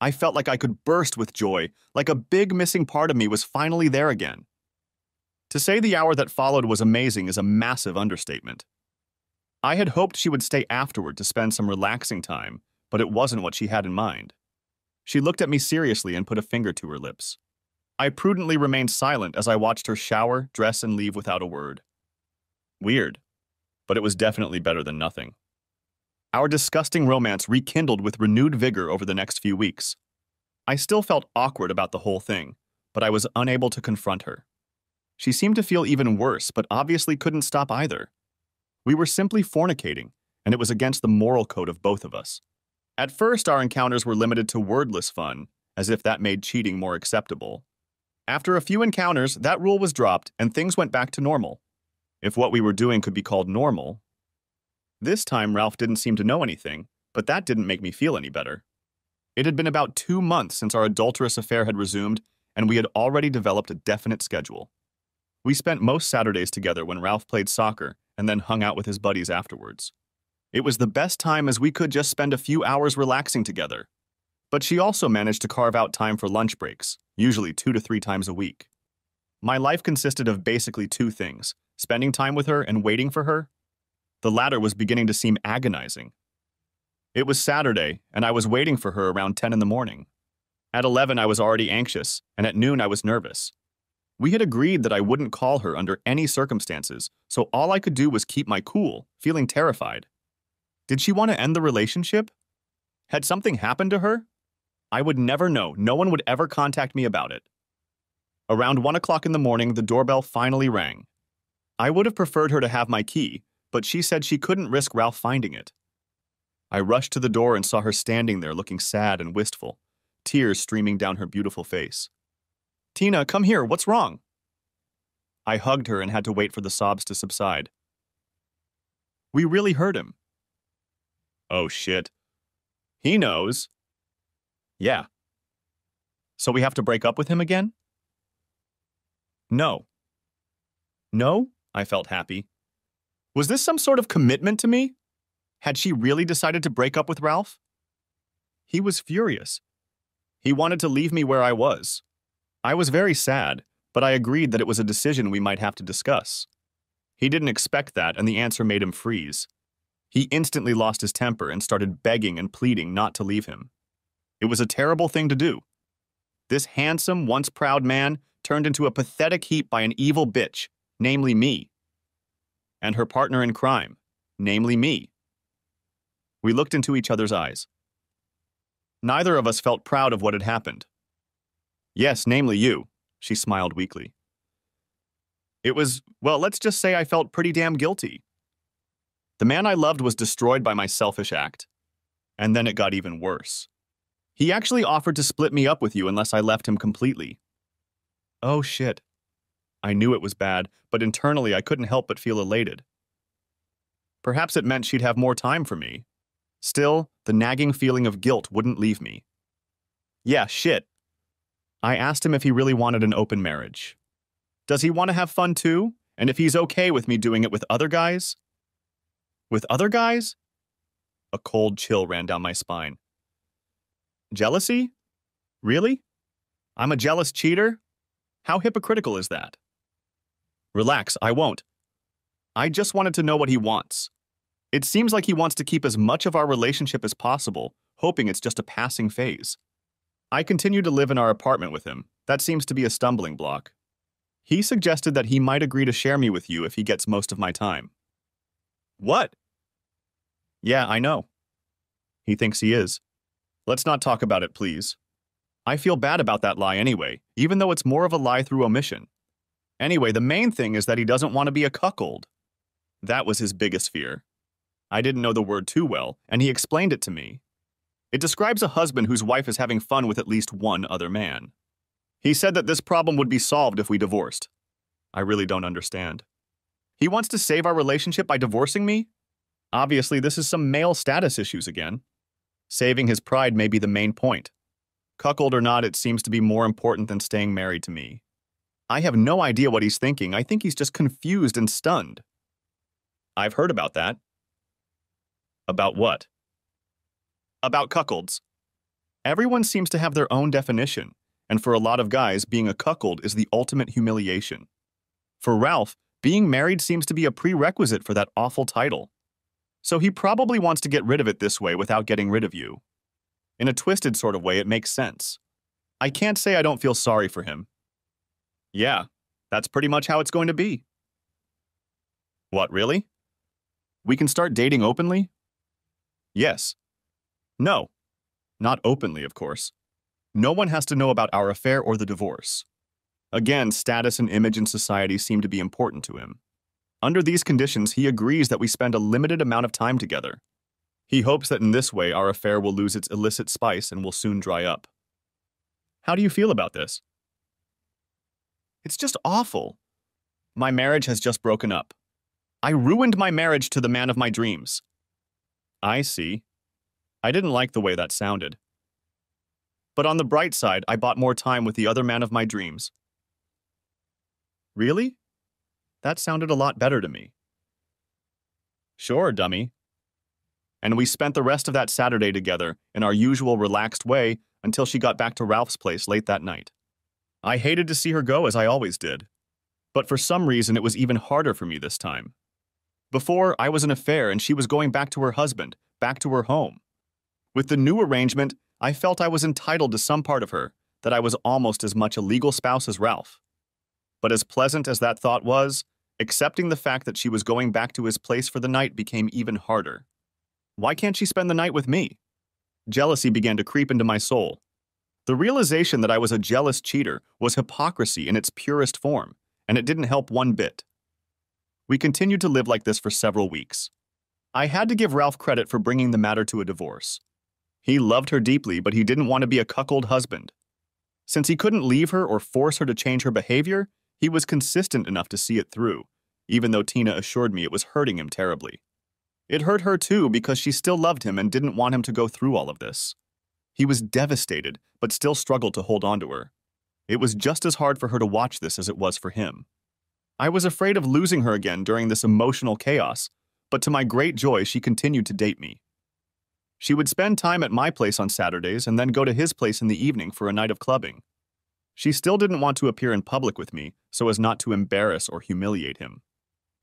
I felt like I could burst with joy, like a big missing part of me was finally there again. To say the hour that followed was amazing is a massive understatement. I had hoped she would stay afterward to spend some relaxing time, but it wasn't what she had in mind. She looked at me seriously and put a finger to her lips. I prudently remained silent as I watched her shower, dress, and leave without a word. Weird, but it was definitely better than nothing. Our disgusting romance rekindled with renewed vigor over the next few weeks. I still felt awkward about the whole thing, but I was unable to confront her. She seemed to feel even worse, but obviously couldn't stop either. We were simply fornicating, and it was against the moral code of both of us. At first, our encounters were limited to wordless fun, as if that made cheating more acceptable. After a few encounters, that rule was dropped, and things went back to normal. If what we were doing could be called normal. This time, Ralph didn't seem to know anything, but that didn't make me feel any better. It had been about 2 months since our adulterous affair had resumed, and we had already developed a definite schedule. We spent most Saturdays together when Ralph played soccer and then hung out with his buddies afterwards. It was the best time as we could just spend a few hours relaxing together. But she also managed to carve out time for lunch breaks, usually 2 to 3 times a week. My life consisted of basically 2 things, spending time with her and waiting for her. The latter was beginning to seem agonizing. It was Saturday, and I was waiting for her around 10 in the morning. At 11, I was already anxious, and at noon, I was nervous. We had agreed that I wouldn't call her under any circumstances, so all I could do was keep my cool, feeling terrified. Did she want to end the relationship? Had something happened to her? I would never know. No one would ever contact me about it. Around 1 o'clock in the morning, the doorbell finally rang. I would have preferred her to have my key, but she said she couldn't risk Ralph finding it. I rushed to the door and saw her standing there looking sad and wistful, tears streaming down her beautiful face. Tina, come here. What's wrong? I hugged her and had to wait for the sobs to subside. We really hurt him. Oh, shit. He knows. Yeah. So we have to break up with him again? No. No? I felt happy. Was this some sort of commitment to me? Had she really decided to break up with Ralph? He was furious. He wanted to leave me where I was. I was very sad, but I agreed that it was a decision we might have to discuss. He didn't expect that, and the answer made him freeze. He instantly lost his temper and started begging and pleading not to leave him. It was a terrible thing to do. This handsome, once proud man turned into a pathetic heap by an evil bitch, namely me, and her partner in crime, namely me. We looked into each other's eyes. Neither of us felt proud of what had happened. Yes, namely you, she smiled weakly. It was, well, let's just say I felt pretty damn guilty. The man I loved was destroyed by my selfish act. And then it got even worse. He actually offered to split me up with you unless I left him completely. Oh shit. I knew it was bad, but internally I couldn't help but feel elated. Perhaps it meant she'd have more time for me. Still, the nagging feeling of guilt wouldn't leave me. Yeah, shit. I asked him if he really wanted an open marriage. Does he want to have fun too? And if he's okay with me doing it with other guys? With other guys? A cold chill ran down my spine. Jealousy? Really? I'm a jealous cheater? How hypocritical is that? Relax, I won't. I just wanted to know what he wants. It seems like he wants to keep as much of our relationship as possible, hoping it's just a passing phase. I continue to live in our apartment with him. That seems to be a stumbling block. He suggested that he might agree to share me with you if he gets most of my time. What? Yeah, I know. He thinks he is. Let's not talk about it, please. I feel bad about that lie anyway, even though it's more of a lie through omission. Anyway, the main thing is that he doesn't want to be a cuckold. That was his biggest fear. I didn't know the word too well, and he explained it to me. It describes a husband whose wife is having fun with at least one other man. He said that this problem would be solved if we divorced. I really don't understand. He wants to save our relationship by divorcing me? Obviously, this is some male status issues again. Saving his pride may be the main point. Cuckold or not, it seems to be more important than staying married to me. I have no idea what he's thinking. I think he's just confused and stunned. I've heard about that. About what? About cuckolds. Everyone seems to have their own definition, and for a lot of guys, being a cuckold is the ultimate humiliation. For Ralph, being married seems to be a prerequisite for that awful title. So he probably wants to get rid of it this way without getting rid of you. In a twisted sort of way, it makes sense. I can't say I don't feel sorry for him. Yeah, that's pretty much how it's going to be. What, really? We can start dating openly? Yes. No. Not openly, of course. No one has to know about our affair or the divorce. Again, status and image in society seem to be important to him. Under these conditions, he agrees that we spend a limited amount of time together. He hopes that in this way our affair will lose its illicit spice and will soon dry up. How do you feel about this? It's just awful. My marriage has just broken up. I ruined my marriage to the man of my dreams. I see. I didn't like the way that sounded. But on the bright side, I bought more time with the other man of my dreams. Really? That sounded a lot better to me. Sure, dummy. And we spent the rest of that Saturday together in our usual relaxed way until she got back to Ralph's place late that night. I hated to see her go as I always did. But for some reason, it was even harder for me this time. Before, I was an affair and she was going back to her husband, back to her home. With the new arrangement, I felt I was entitled to some part of her, that I was almost as much a legal spouse as Ralph. But as pleasant as that thought was, accepting the fact that she was going back to his place for the night became even harder. Why can't she spend the night with me? Jealousy began to creep into my soul. The realization that I was a jealous cheater was hypocrisy in its purest form, and it didn't help one bit. We continued to live like this for several weeks. I had to give Ralph credit for bringing the matter to a divorce. He loved her deeply, but he didn't want to be a cuckold husband. Since he couldn't leave her or force her to change her behavior, he was consistent enough to see it through, even though Tina assured me it was hurting him terribly. It hurt her too because she still loved him and didn't want him to go through all of this. He was devastated, but still struggled to hold on to her. It was just as hard for her to watch this as it was for him. I was afraid of losing her again during this emotional chaos, but to my great joy, she continued to date me. She would spend time at my place on Saturdays and then go to his place in the evening for a night of clubbing. She still didn't want to appear in public with me so as not to embarrass or humiliate him.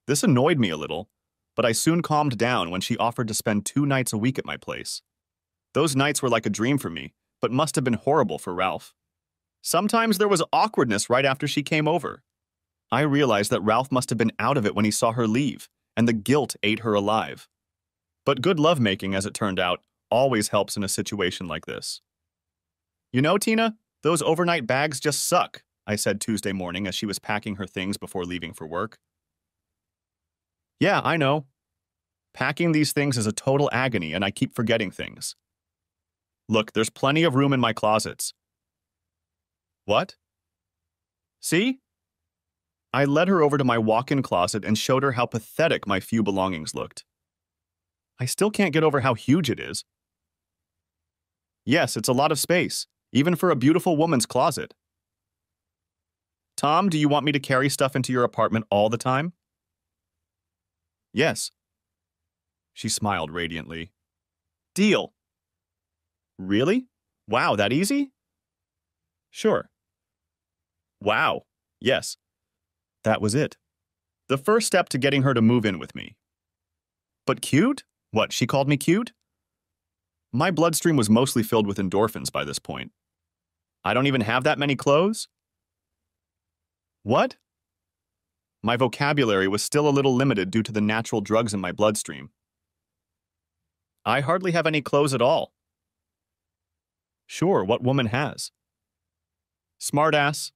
This annoyed me a little, but I soon calmed down when she offered to spend 2 nights a week at my place. Those nights were like a dream for me, but must have been horrible for Ralph. Sometimes there was awkwardness right after she came over. I realized that Ralph must have been out of it when he saw her leave, and the guilt ate her alive. But good lovemaking, as it turned out, always helps in a situation like this. You know, Tina, those overnight bags just suck, I said Tuesday morning as she was packing her things before leaving for work. Yeah, I know. Packing these things is a total agony, and I keep forgetting things. Look, there's plenty of room in my closets. What? See? I led her over to my walk-in closet and showed her how pathetic my few belongings looked. I still can't get over how huge it is. Yes, it's a lot of space, even for a beautiful woman's closet. Tom, do you want me to carry stuff into your apartment all the time? Yes. She smiled radiantly. Deal. Really? Wow, that easy? Sure. Wow. Yes. That was it. The first step to getting her to move in with me. But cute? What, she called me cute? My bloodstream was mostly filled with endorphins by this point. I don't even have that many clothes? What? My vocabulary was still a little limited due to the natural drugs in my bloodstream. I hardly have any clothes at all. Sure, what woman has? Smartass.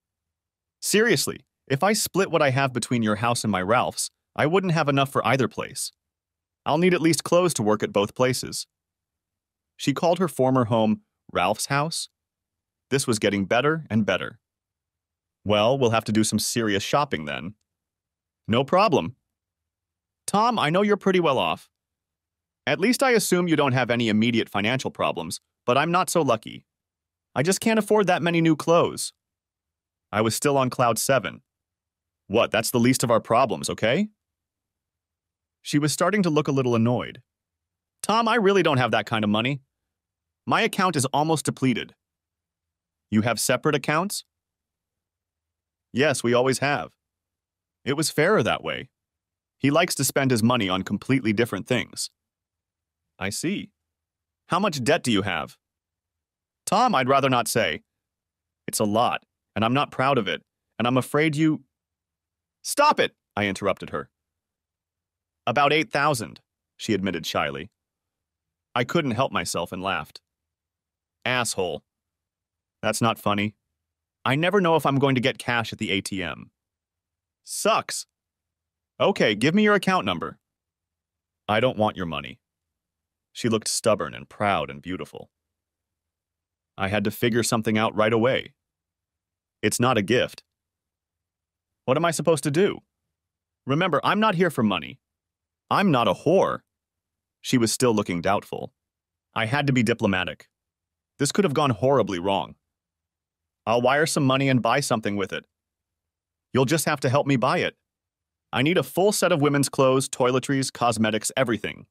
Seriously, if I split what I have between your house and my Ralph's, I wouldn't have enough for either place. I'll need at least clothes to work at both places. She called her former home Ralph's house. This was getting better and better. Well, we'll have to do some serious shopping then. No problem. Tom, I know you're pretty well off. At least I assume you don't have any immediate financial problems, but I'm not so lucky. I just can't afford that many new clothes. I was still on cloud 7. What, that's the least of our problems, okay? She was starting to look a little annoyed. Tom, I really don't have that kind of money. My account is almost depleted. You have separate accounts? Yes, we always have. It was fairer that way. He likes to spend his money on completely different things. I see. How much debt do you have? Tom, I'd rather not say. It's a lot, and I'm not proud of it, and I'm afraid you... Stop it, I interrupted her. About 8,000, she admitted shyly. I couldn't help myself and laughed. Asshole. That's not funny. I never know if I'm going to get cash at the ATM. Sucks. Okay, give me your account number. I don't want your money. She looked stubborn and proud and beautiful. I had to figure something out right away. It's not a gift. What am I supposed to do? Remember, I'm not here for money. I'm not a whore. She was still looking doubtful. I had to be diplomatic. This could have gone horribly wrong. I'll wire some money and buy something with it. You'll just have to help me buy it. I need a full set of women's clothes, toiletries, cosmetics, everything.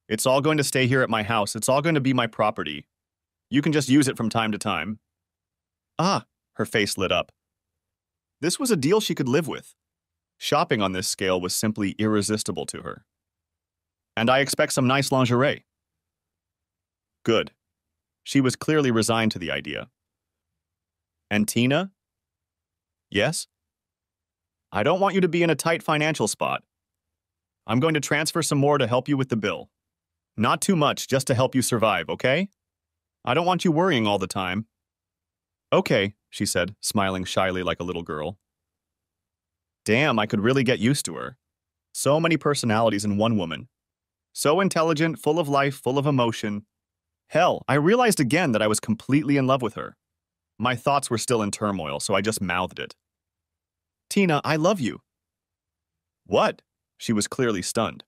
It's all going to stay here at my house. It's all going to be my property. You can just use it from time to time. Ah, her face lit up. This was a deal she could live with. Shopping on this scale was simply irresistible to her. And I expect some nice lingerie. Good. She was clearly resigned to the idea. And Tina? Yes? I don't want you to be in a tight financial spot. I'm going to transfer some more to help you with the bill. Not too much, just to help you survive, okay? I don't want you worrying all the time. Okay, she said, smiling shyly like a little girl. Damn, I could really get used to her. So many personalities in one woman. So intelligent, full of life, full of emotion. Hell, I realized again that I was completely in love with her. My thoughts were still in turmoil, so I just mouthed it. Tina, I love you. What? She was clearly stunned.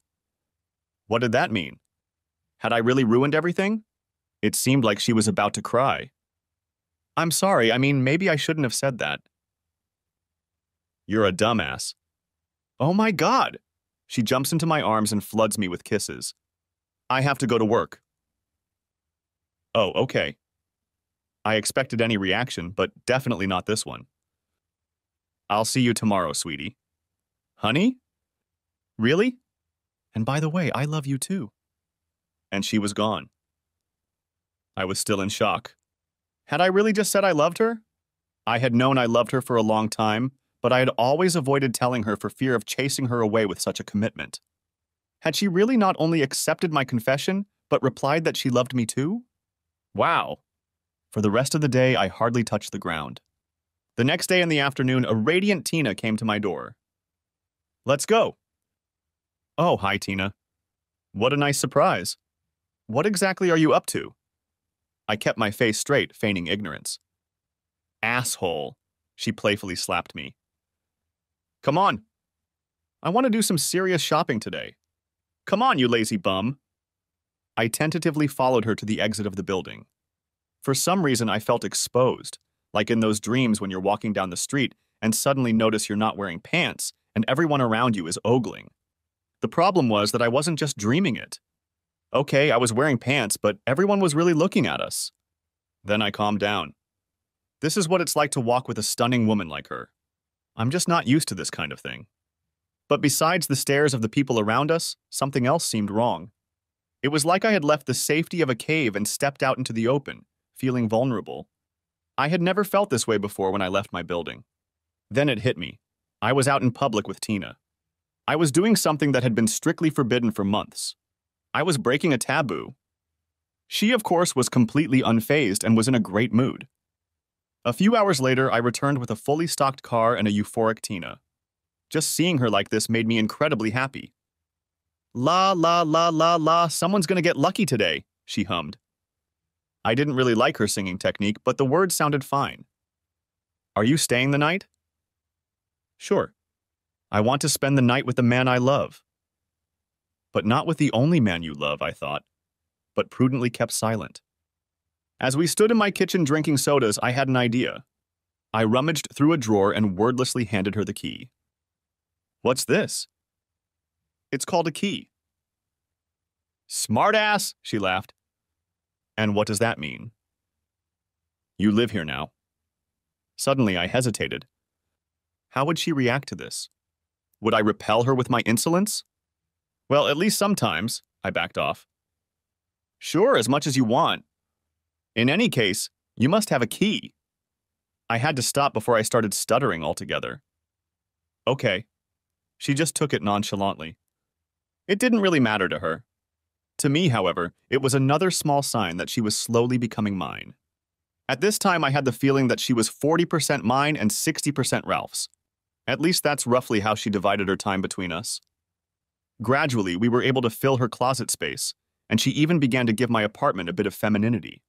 What did that mean? Had I really ruined everything? It seemed like she was about to cry. I'm sorry, I mean, maybe I shouldn't have said that. You're a dumbass. Oh my God! She jumps into my arms and floods me with kisses. I have to go to work. Oh, okay. I expected any reaction, but definitely not this one. I'll see you tomorrow, sweetie. Honey? Really? And by the way, I love you too. And she was gone. I was still in shock. Had I really just said I loved her? I had known I loved her for a long time, but I had always avoided telling her for fear of chasing her away with such a commitment. Had she really not only accepted my confession, but replied that she loved me too? Wow. For the rest of the day, I hardly touched the ground. The next day in the afternoon, a radiant Tina came to my door. Let's go. Oh, hi, Tina. What a nice surprise. What exactly are you up to? I kept my face straight, feigning ignorance. Asshole, she playfully slapped me. Come on. I want to do some serious shopping today. Come on, you lazy bum. I tentatively followed her to the exit of the building. For some reason, I felt exposed, like in those dreams when you're walking down the street and suddenly notice you're not wearing pants and everyone around you is ogling. The problem was that I wasn't just dreaming it. Okay, I was wearing pants, but everyone was really looking at us. Then I calmed down. This is what it's like to walk with a stunning woman like her. I'm just not used to this kind of thing. But besides the stares of the people around us, something else seemed wrong. It was like I had left the safety of a cave and stepped out into the open, feeling vulnerable. I had never felt this way before when I left my building. Then it hit me. I was out in public with Tina. I was doing something that had been strictly forbidden for months. I was breaking a taboo. She, of course, was completely unfazed and was in a great mood. A few hours later, I returned with a fully stocked car and a euphoric Tina. Just seeing her like this made me incredibly happy. La la la la la, someone's gonna get lucky today, she hummed. I didn't really like her singing technique, but the words sounded fine. Are you staying the night? Sure. I want to spend the night with the man I love. But not with the only man you love, I thought, but prudently kept silent. As we stood in my kitchen drinking sodas, I had an idea. I rummaged through a drawer and wordlessly handed her the key. What's this? It's called a key. Smartass, she laughed. And what does that mean? You live here now. Suddenly, I hesitated. How would she react to this? Would I repel her with my insolence? Well, at least sometimes, I backed off. Sure, as much as you want. In any case, you must have a key. I had to stop before I started stuttering altogether. Okay. She just took it nonchalantly. It didn't really matter to her. To me, however, it was another small sign that she was slowly becoming mine. At this time, I had the feeling that she was 40% mine and 60% Ralph's. At least that's roughly how she divided her time between us. Gradually, we were able to fill her closet space, and she even began to give my apartment a bit of femininity.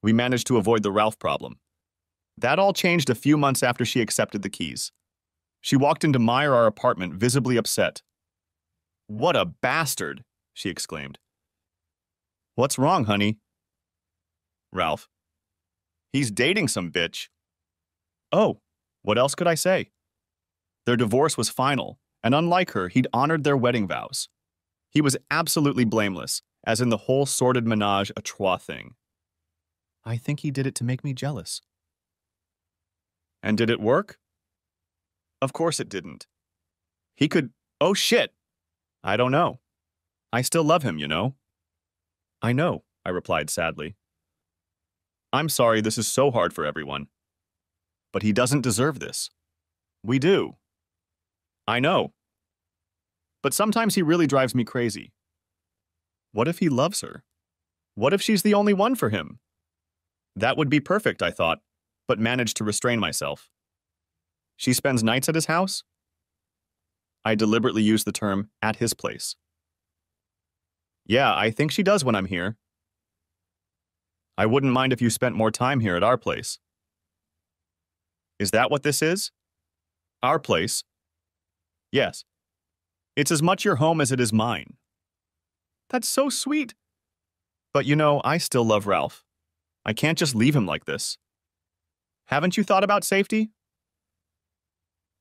We managed to avoid the Ralph problem. That all changed a few months after she accepted the keys. She walked into our apartment, visibly upset. What a bastard, she exclaimed. What's wrong, honey? Ralph. He's dating some bitch. Oh, what else could I say? Their divorce was final, and unlike her, he'd honored their wedding vows. He was absolutely blameless, as in the whole sordid menage a trois thing. I think he did it to make me jealous. And did it work? Of course it didn't. He could... Oh, shit! I don't know. I still love him, you know. I know, I replied sadly. I'm sorry this is so hard for everyone. But he doesn't deserve this. We do. I know. But sometimes he really drives me crazy. What if he loves her? What if she's the only one for him? That would be perfect, I thought, but managed to restrain myself. She spends nights at his house? I deliberately used the term at his place. Yeah, I think she does when I'm here. I wouldn't mind if you spent more time here at our place. Is that what this is? Our place? Yes. It's as much your home as it is mine. That's so sweet. But you know, I still love Ralph. I can't just leave him like this. Haven't you thought about safety?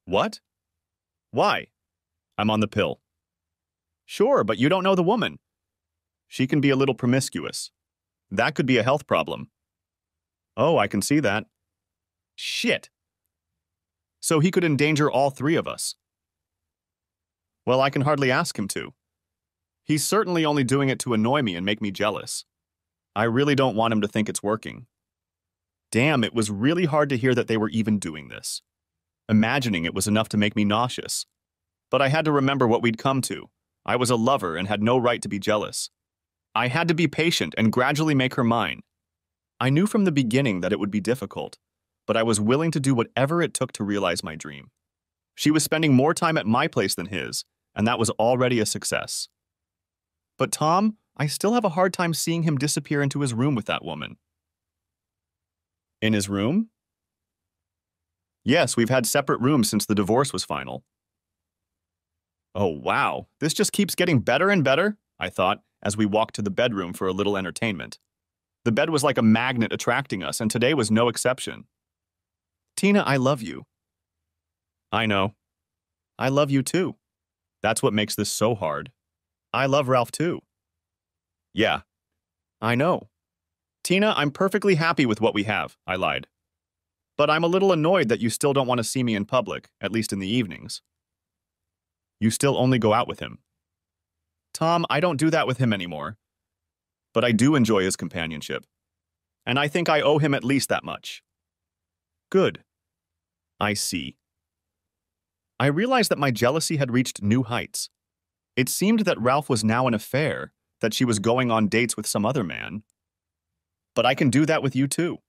What? Why? I'm on the pill. Sure, but you don't know the woman. She can be a little promiscuous. That could be a health problem. Oh, I can see that. Shit. So he could endanger all three of us. Well, I can hardly ask him to. He's certainly only doing it to annoy me and make me jealous. I really don't want him to think it's working. Damn, it was really hard to hear that they were even doing this. Imagining it was enough to make me nauseous. But I had to remember what we'd come to. I was a lover and had no right to be jealous. I had to be patient and gradually make her mine. I knew from the beginning that it would be difficult, but I was willing to do whatever it took to realize my dream. She was spending more time at my place than his, and that was already a success. But Tom, I still have a hard time seeing him disappear into his room with that woman. In his room? Yes, we've had separate rooms since the divorce was final. Oh, wow, this just keeps getting better and better, I thought, as we walked to the bedroom for a little entertainment. The bed was like a magnet attracting us, and today was no exception. Tina, I love you. I know. I love you too. That's what makes this so hard. I love Ralph too. Yeah, I know. Tina, I'm perfectly happy with what we have, I lied. But I'm a little annoyed that you still don't want to see me in public, at least in the evenings. You still only go out with him. Tom, I don't do that with him anymore. But I do enjoy his companionship. And I think I owe him at least that much. Good. I see. I realized that my jealousy had reached new heights. It seemed that Ralph was now an affair, that she was going on dates with some other man. But I can do that with you too.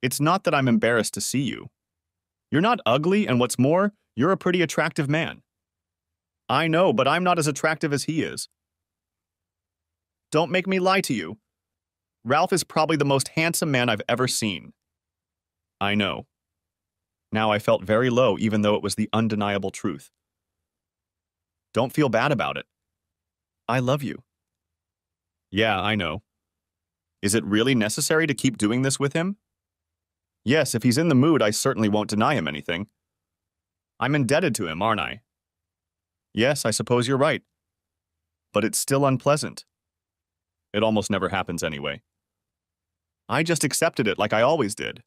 It's not that I'm embarrassed to see you. You're not ugly, and what's more, you're a pretty attractive man. I know, but I'm not as attractive as he is. Don't make me lie to you. Ralph is probably the most handsome man I've ever seen. I know. Now I felt very low, even though it was the undeniable truth. Don't feel bad about it. I love you. Yeah, I know. Is it really necessary to keep doing this with him? Yes, if he's in the mood, I certainly won't deny him anything. I'm indebted to him, aren't I? Yes, I suppose you're right. But it's still unpleasant. It almost never happens anyway. I just accepted it like I always did.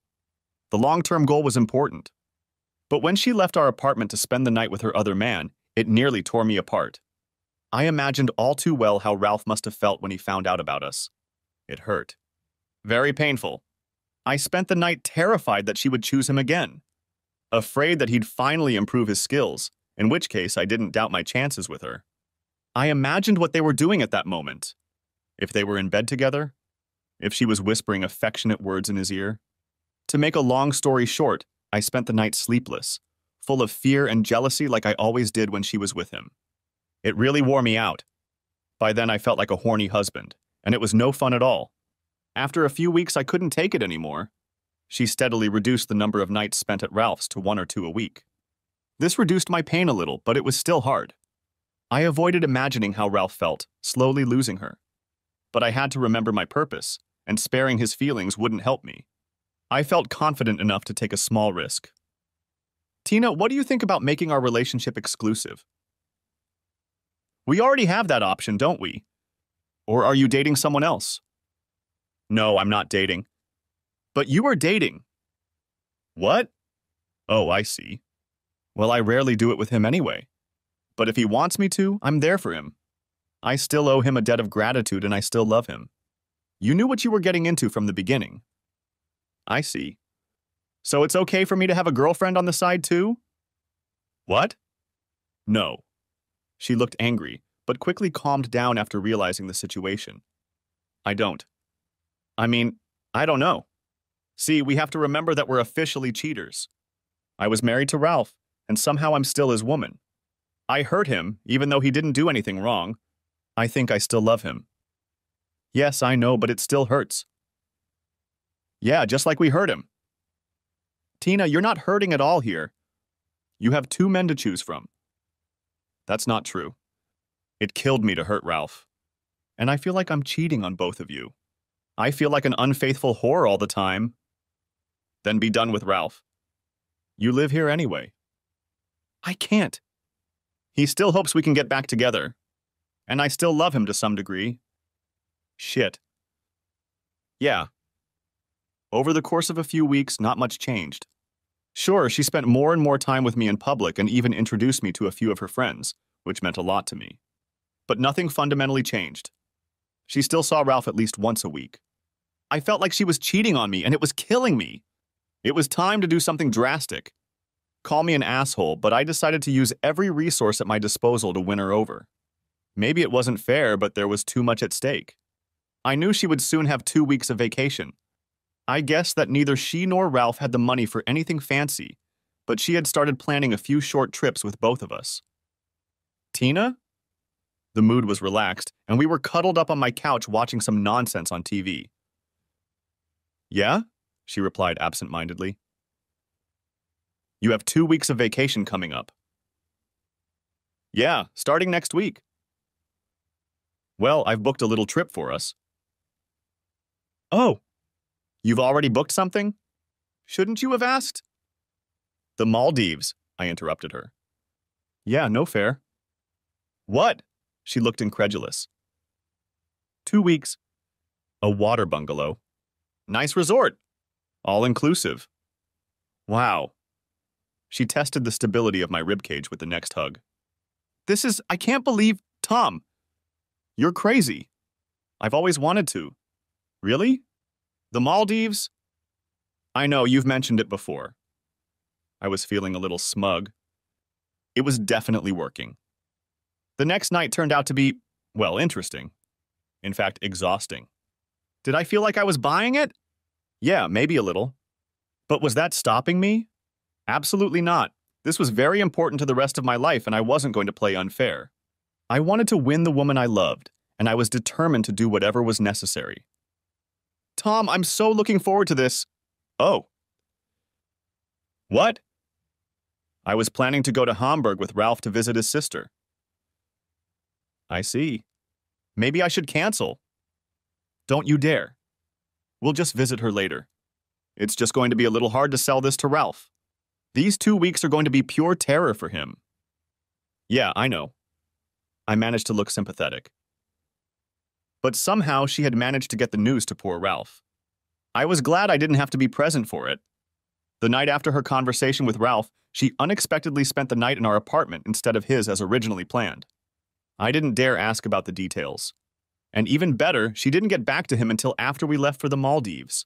The long-term goal was important. But when she left our apartment to spend the night with her other man, it nearly tore me apart. I imagined all too well how Ralph must have felt when he found out about us. It hurt. Very painful. I spent the night terrified that she would choose him again. Afraid that he'd finally improve his skills, in which case I didn't doubt my chances with her. I imagined what they were doing at that moment. If they were in bed together, if she was whispering affectionate words in his ear. To make a long story short, I spent the night sleepless, full of fear and jealousy like I always did when she was with him. It really wore me out. By then I felt like a horny husband, and it was no fun at all. After a few weeks I couldn't take it anymore. She steadily reduced the number of nights spent at Ralph's to 1 or 2 a week. This reduced my pain a little, but it was still hard. I avoided imagining how Ralph felt, slowly losing her. But I had to remember my purpose, and sparing his feelings wouldn't help me. I felt confident enough to take a small risk. Tina, what do you think about making our relationship exclusive? We already have that option, don't we? Or are you dating someone else? No, I'm not dating. But you are dating. What? Oh, I see. Well, I rarely do it with him anyway. But if he wants me to, I'm there for him. I still owe him a debt of gratitude and I still love him. You knew what you were getting into from the beginning. I see. So it's okay for me to have a girlfriend on the side too? What? No. She looked angry, but quickly calmed down after realizing the situation. I don't. I mean, I don't know. See, we have to remember that we're officially cheaters. I was married to Ralph, and somehow I'm still his woman. I hurt him, even though he didn't do anything wrong. I think I still love him. Yes, I know, but it still hurts. Yeah, just like we hurt him. Tina, you're not hurting at all here. You have 2 men to choose from. That's not true. It killed me to hurt Ralph. And I feel like I'm cheating on both of you. I feel like an unfaithful whore all the time. Then be done with Ralph. You live here anyway. I can't. He still hopes we can get back together. And I still love him to some degree. Shit. Yeah. Over the course of a few weeks, not much changed. Sure, she spent more and more time with me in public and even introduced me to a few of her friends, which meant a lot to me. But nothing fundamentally changed. She still saw Ralph at least once a week. I felt like she was cheating on me, and it was killing me. It was time to do something drastic. Call me an asshole, but I decided to use every resource at my disposal to win her over. Maybe it wasn't fair, but there was too much at stake. I knew she would soon have 2 weeks of vacation. I guessed that neither she nor Ralph had the money for anything fancy, but she had started planning a few short trips with both of us. Tina? The mood was relaxed, and we were cuddled up on my couch watching some nonsense on TV. Yeah? She replied absent-mindedly. You have 2 weeks of vacation coming up. Yeah, starting next week. Well, I've booked a little trip for us. Oh, you've already booked something? Shouldn't you have asked? The Maldives, I interrupted her. Yeah, no fair. What? She looked incredulous. 2 weeks. A water bungalow. Nice resort. All inclusive. Wow. She tested the stability of my ribcage with the next hug. I can't believe, Tom. You're crazy. I've always wanted to. Really? The Maldives? I know, you've mentioned it before. I was feeling a little smug. It was definitely working. The next night turned out to be, well, interesting. In fact, exhausting. Did I feel like I was buying it? Yeah, maybe a little. But was that stopping me? Absolutely not. This was very important to the rest of my life, and I wasn't going to play unfair. I wanted to win the woman I loved, and I was determined to do whatever was necessary. Tom, I'm so looking forward to this. Oh. What? I was planning to go to Hamburg with Ralph to visit his sister. I see. Maybe I should cancel. Don't you dare. We'll just visit her later. It's just going to be a little hard to sell this to Ralph. These 2 weeks are going to be pure terror for him. Yeah, I know. I managed to look sympathetic. But somehow she had managed to get the news to poor Ralph. I was glad I didn't have to be present for it. The night after her conversation with Ralph, she unexpectedly spent the night in our apartment instead of his as originally planned. I didn't dare ask about the details. And even better, she didn't get back to him until after we left for the Maldives.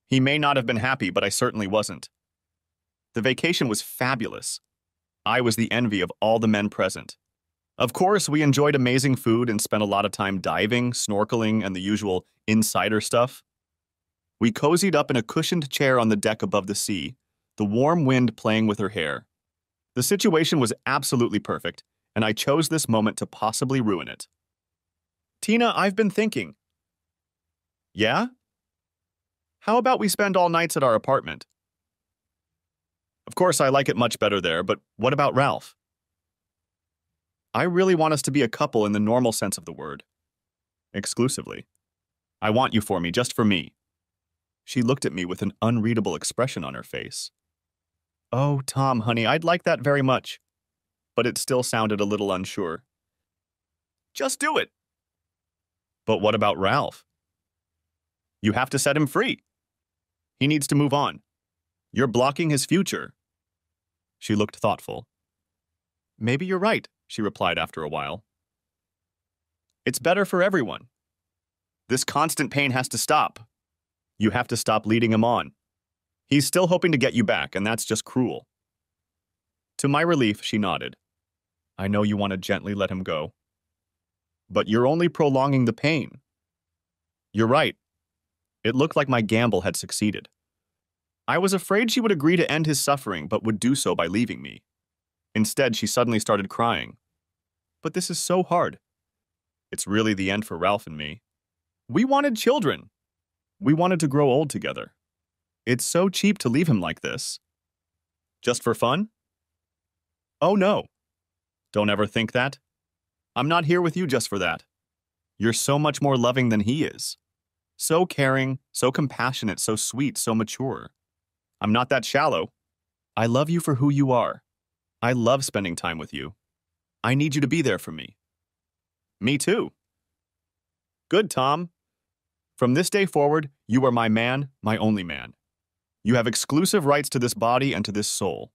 He may not have been happy, but I certainly wasn't. The vacation was fabulous. I was the envy of all the men present. Of course, we enjoyed amazing food and spent a lot of time diving, snorkeling, and the usual insider stuff. We cozied up in a cushioned chair on the deck above the sea, the warm wind playing with her hair. The situation was absolutely perfect, and I chose this moment to possibly ruin it. Tina, I've been thinking. Yeah? How about we spend all nights at our apartment? Of course, I like it much better there, but what about Ralph? I really want us to be a couple in the normal sense of the word. Exclusively. I want you for me, just for me. She looked at me with an unreadable expression on her face. Oh, Tom, honey, I'd like that very much. But it still sounded a little unsure. Just do it. But what about Ralph? You have to set him free. He needs to move on. You're blocking his future. She looked thoughtful. Maybe you're right, she replied after a while. It's better for everyone. This constant pain has to stop. You have to stop leading him on. He's still hoping to get you back, and that's just cruel. To my relief, she nodded. I know you want to gently let him go. But you're only prolonging the pain. You're right. It looked like my gamble had succeeded. I was afraid she would agree to end his suffering, but would do so by leaving me. Instead, she suddenly started crying. But this is so hard. It's really the end for Ralph and me. We wanted children. We wanted to grow old together. It's so cheap to leave him like this. Just for fun? Oh no. Don't ever think that. I'm not here with you just for that. You're so much more loving than he is. So caring, so compassionate, so sweet, so mature. I'm not that shallow. I love you for who you are. I love spending time with you. I need you to be there for me. Me too. Good, Tom. From this day forward, you are my man, my only man. You have exclusive rights to this body and to this soul.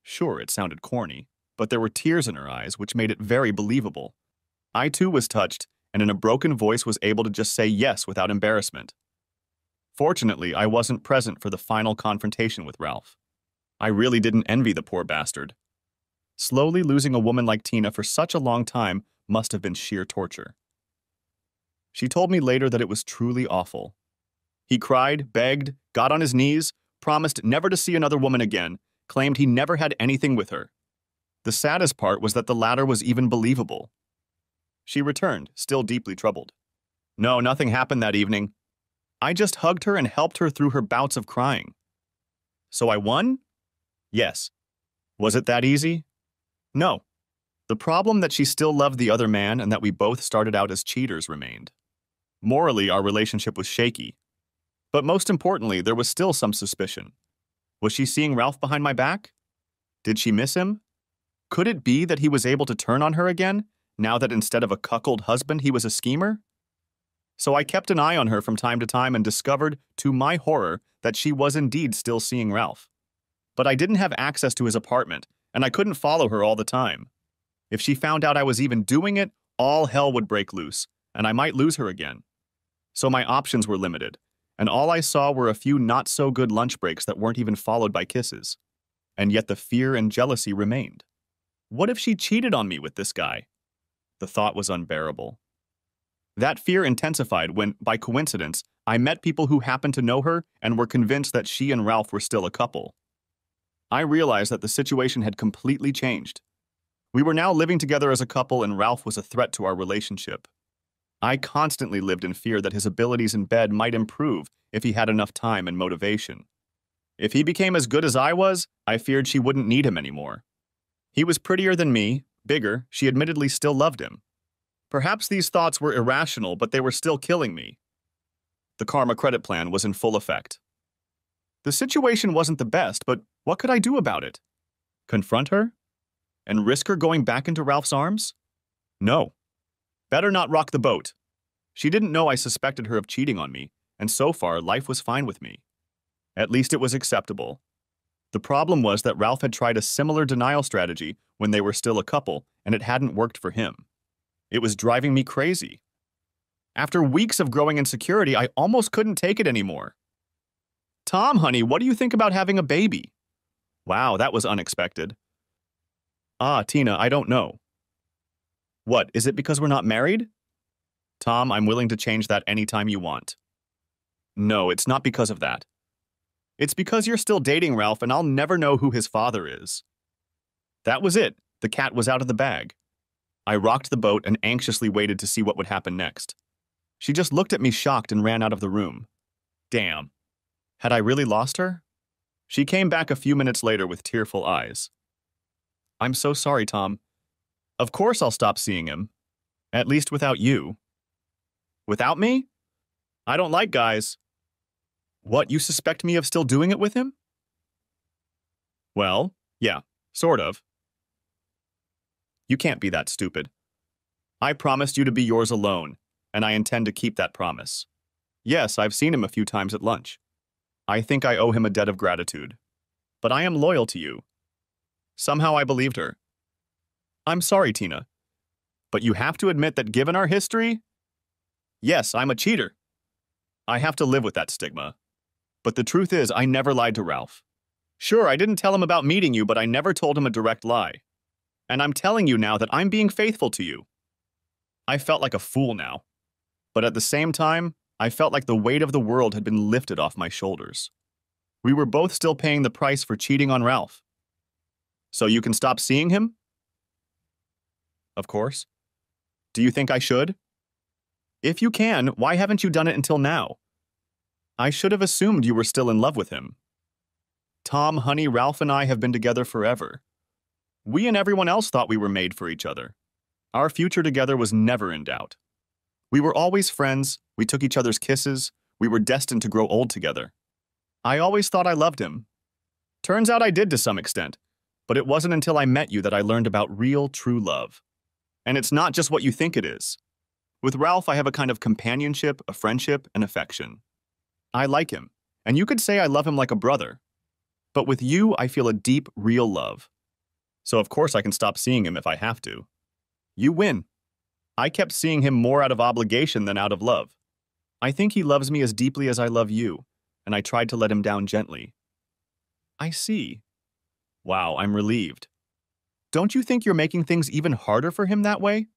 Sure, it sounded corny, but there were tears in her eyes, which made it very believable. I too was touched, and in a broken voice was able to just say yes without embarrassment. Fortunately, I wasn't present for the final confrontation with Ralph. I really didn't envy the poor bastard. Slowly losing a woman like Tina for such a long time must have been sheer torture. She told me later that it was truly awful. He cried, begged, got on his knees, promised never to see another woman again, claimed he never had anything with her. The saddest part was that the latter was even believable. She returned, still deeply troubled. No, nothing happened that evening. I just hugged her and helped her through her bouts of crying. So I won? Yes. Was it that easy? No. The problem that she still loved the other man and that we both started out as cheaters remained. Morally, our relationship was shaky. But most importantly, there was still some suspicion. Was she seeing Ralph behind my back? Did she miss him? Could it be that he was able to turn on her again, now that instead of a cuckold husband, he was a schemer? So I kept an eye on her from time to time and discovered, to my horror, that she was indeed still seeing Ralph. But I didn't have access to his apartment, and I couldn't follow her all the time. If she found out I was even doing it, all hell would break loose, and I might lose her again. So my options were limited, and all I saw were a few not-so-good lunch breaks that weren't even followed by kisses. And yet the fear and jealousy remained. What if she cheated on me with this guy? The thought was unbearable. That fear intensified when, by coincidence, I met people who happened to know her and were convinced that she and Ralph were still a couple. I realized that the situation had completely changed. We were now living together as a couple and Ralph was a threat to our relationship. I constantly lived in fear that his abilities in bed might improve if he had enough time and motivation. If he became as good as I was, I feared she wouldn't need him anymore. He was prettier than me, bigger, she admittedly still loved him. Perhaps these thoughts were irrational, but they were still killing me. The karma credit plan was in full effect. The situation wasn't the best, but what could I do about it? Confront her? And risk her going back into Ralph's arms? No. Better not rock the boat. She didn't know I suspected her of cheating on me, and so far life was fine with me. At least it was acceptable. The problem was that Ralph had tried a similar denial strategy when they were still a couple, and it hadn't worked for him. It was driving me crazy. After weeks of growing insecurity, I almost couldn't take it anymore. Tom, honey, what do you think about having a baby? Wow, that was unexpected. Ah, Tina, I don't know. What, is it because we're not married? Tom, I'm willing to change that anytime you want. No, it's not because of that. It's because you're still dating Ralph and I'll never know who his father is. That was it. The cat was out of the bag. I rocked the boat and anxiously waited to see what would happen next. She just looked at me shocked and ran out of the room. Damn. Had I really lost her? She came back a few minutes later with tearful eyes. I'm so sorry, Tom. Of course I'll stop seeing him. At least without you. Without me? I don't like guys. What, you suspect me of still doing it with him? Well, yeah, sort of. You can't be that stupid. I promised you to be yours alone, and I intend to keep that promise. Yes, I've seen him a few times at lunch. I think I owe him a debt of gratitude. But I am loyal to you. Somehow I believed her. I'm sorry, Tina. But you have to admit that given our history, yes, I'm a cheater. I have to live with that stigma. But the truth is, I never lied to Ralph. Sure, I didn't tell him about meeting you, but I never told him a direct lie. And I'm telling you now that I'm being faithful to you. I felt like a fool now. But at the same time, I felt like the weight of the world had been lifted off my shoulders. We were both still paying the price for cheating on Ralph. So you can stop seeing him? Of course. Do you think I should? If you can, why haven't you done it until now? I should have assumed you were still in love with him. Tom, honey, Ralph and I have been together forever. We and everyone else thought we were made for each other. Our future together was never in doubt. We were always friends, we took each other's kisses, we were destined to grow old together. I always thought I loved him. Turns out I did to some extent, but it wasn't until I met you that I learned about real, true love. And it's not just what you think it is. With Ralph, I have a kind of companionship, a friendship, and affection. I like him, and you could say I love him like a brother. But with you, I feel a deep, real love. So of course I can stop seeing him if I have to. You win. I kept seeing him more out of obligation than out of love. I think he loves me as deeply as I love you, and I tried to let him down gently. I see. Wow, I'm relieved. Don't you think you're making things even harder for him that way?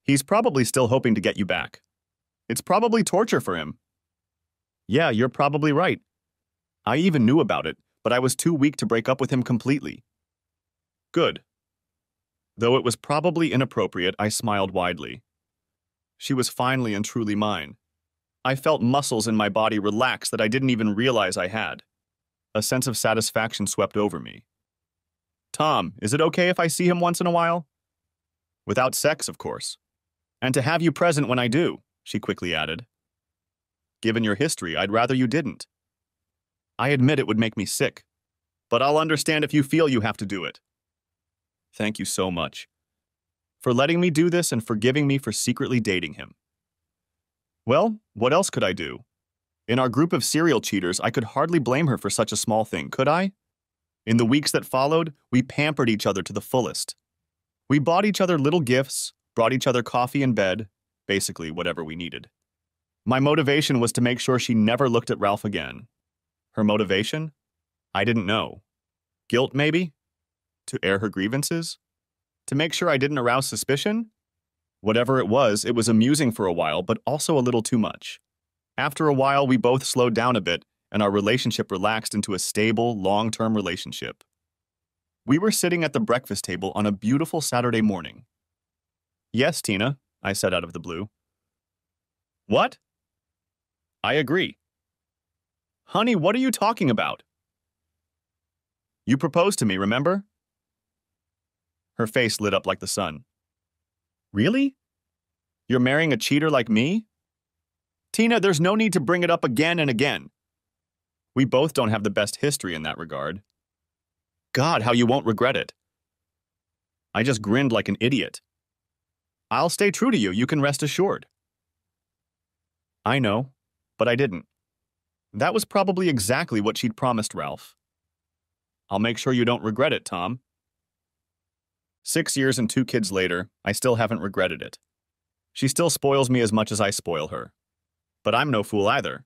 He's probably still hoping to get you back. It's probably torture for him. Yeah, you're probably right. I even knew about it, but I was too weak to break up with him completely. Good. Though it was probably inappropriate, I smiled widely. She was finally and truly mine. I felt muscles in my body relax that I didn't even realize I had. A sense of satisfaction swept over me. Tom, is it okay if I see him once in a while? Without sex, of course. And to have you present when I do, she quickly added. Given your history, I'd rather you didn't. I admit it would make me sick, but I'll understand if you feel you have to do it. Thank you so much for letting me do this and forgiving me for secretly dating him. Well, what else could I do? In our group of serial cheaters, I could hardly blame her for such a small thing, could I? In the weeks that followed, we pampered each other to the fullest. We bought each other little gifts, brought each other coffee and bed, basically whatever we needed. My motivation was to make sure she never looked at Ralph again. Her motivation? I didn't know. Guilt, maybe? To air her grievances? To make sure I didn't arouse suspicion? Whatever it was amusing for a while, but also a little too much. After a while, we both slowed down a bit, and our relationship relaxed into a stable, long-term relationship. We were sitting at the breakfast table on a beautiful Saturday morning. Yes, Tina, I said out of the blue. What? I agree. Honey, what are you talking about? You proposed to me, remember? Her face lit up like the sun. Really? You're marrying a cheater like me? Tina, there's no need to bring it up again and again. We both don't have the best history in that regard. God, how you won't regret it. I just grinned like an idiot. I'll stay true to you, you can rest assured. I know, but I didn't. That was probably exactly what she'd promised Ralph. I'll make sure you don't regret it, Tom. 6 years and 2 kids later, I still haven't regretted it. She still spoils me as much as I spoil her. But I'm no fool either.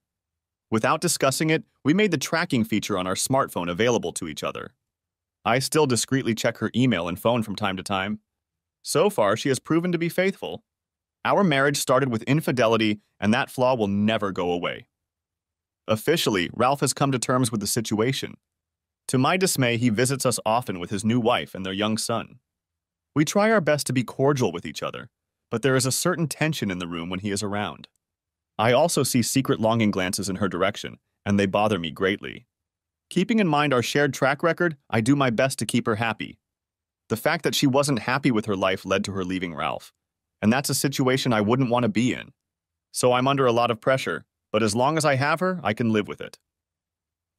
Without discussing it, we made the tracking feature on our smartphone available to each other. I still discreetly check her email and phone from time to time. So far, she has proven to be faithful. Our marriage started with infidelity, and that flaw will never go away. Officially, Ralph has come to terms with the situation. To my dismay, he visits us often with his new wife and their young son. We try our best to be cordial with each other, but there is a certain tension in the room when he is around. I also see secret longing glances in her direction, and they bother me greatly. Keeping in mind our shared track record, I do my best to keep her happy. The fact that she wasn't happy with her life led to her leaving Ralph, and that's a situation I wouldn't want to be in. So I'm under a lot of pressure, but as long as I have her, I can live with it.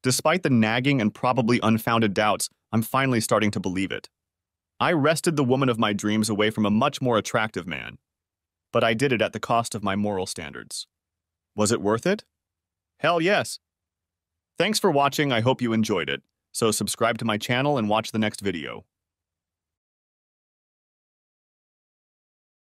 Despite the nagging and probably unfounded doubts, I'm finally starting to believe it. I wrested the woman of my dreams away from a much more attractive man, but I did it at the cost of my moral standards. Was it worth it? Hell yes. Thanks for watching, I hope you enjoyed it. So subscribe to my channel and watch the next video.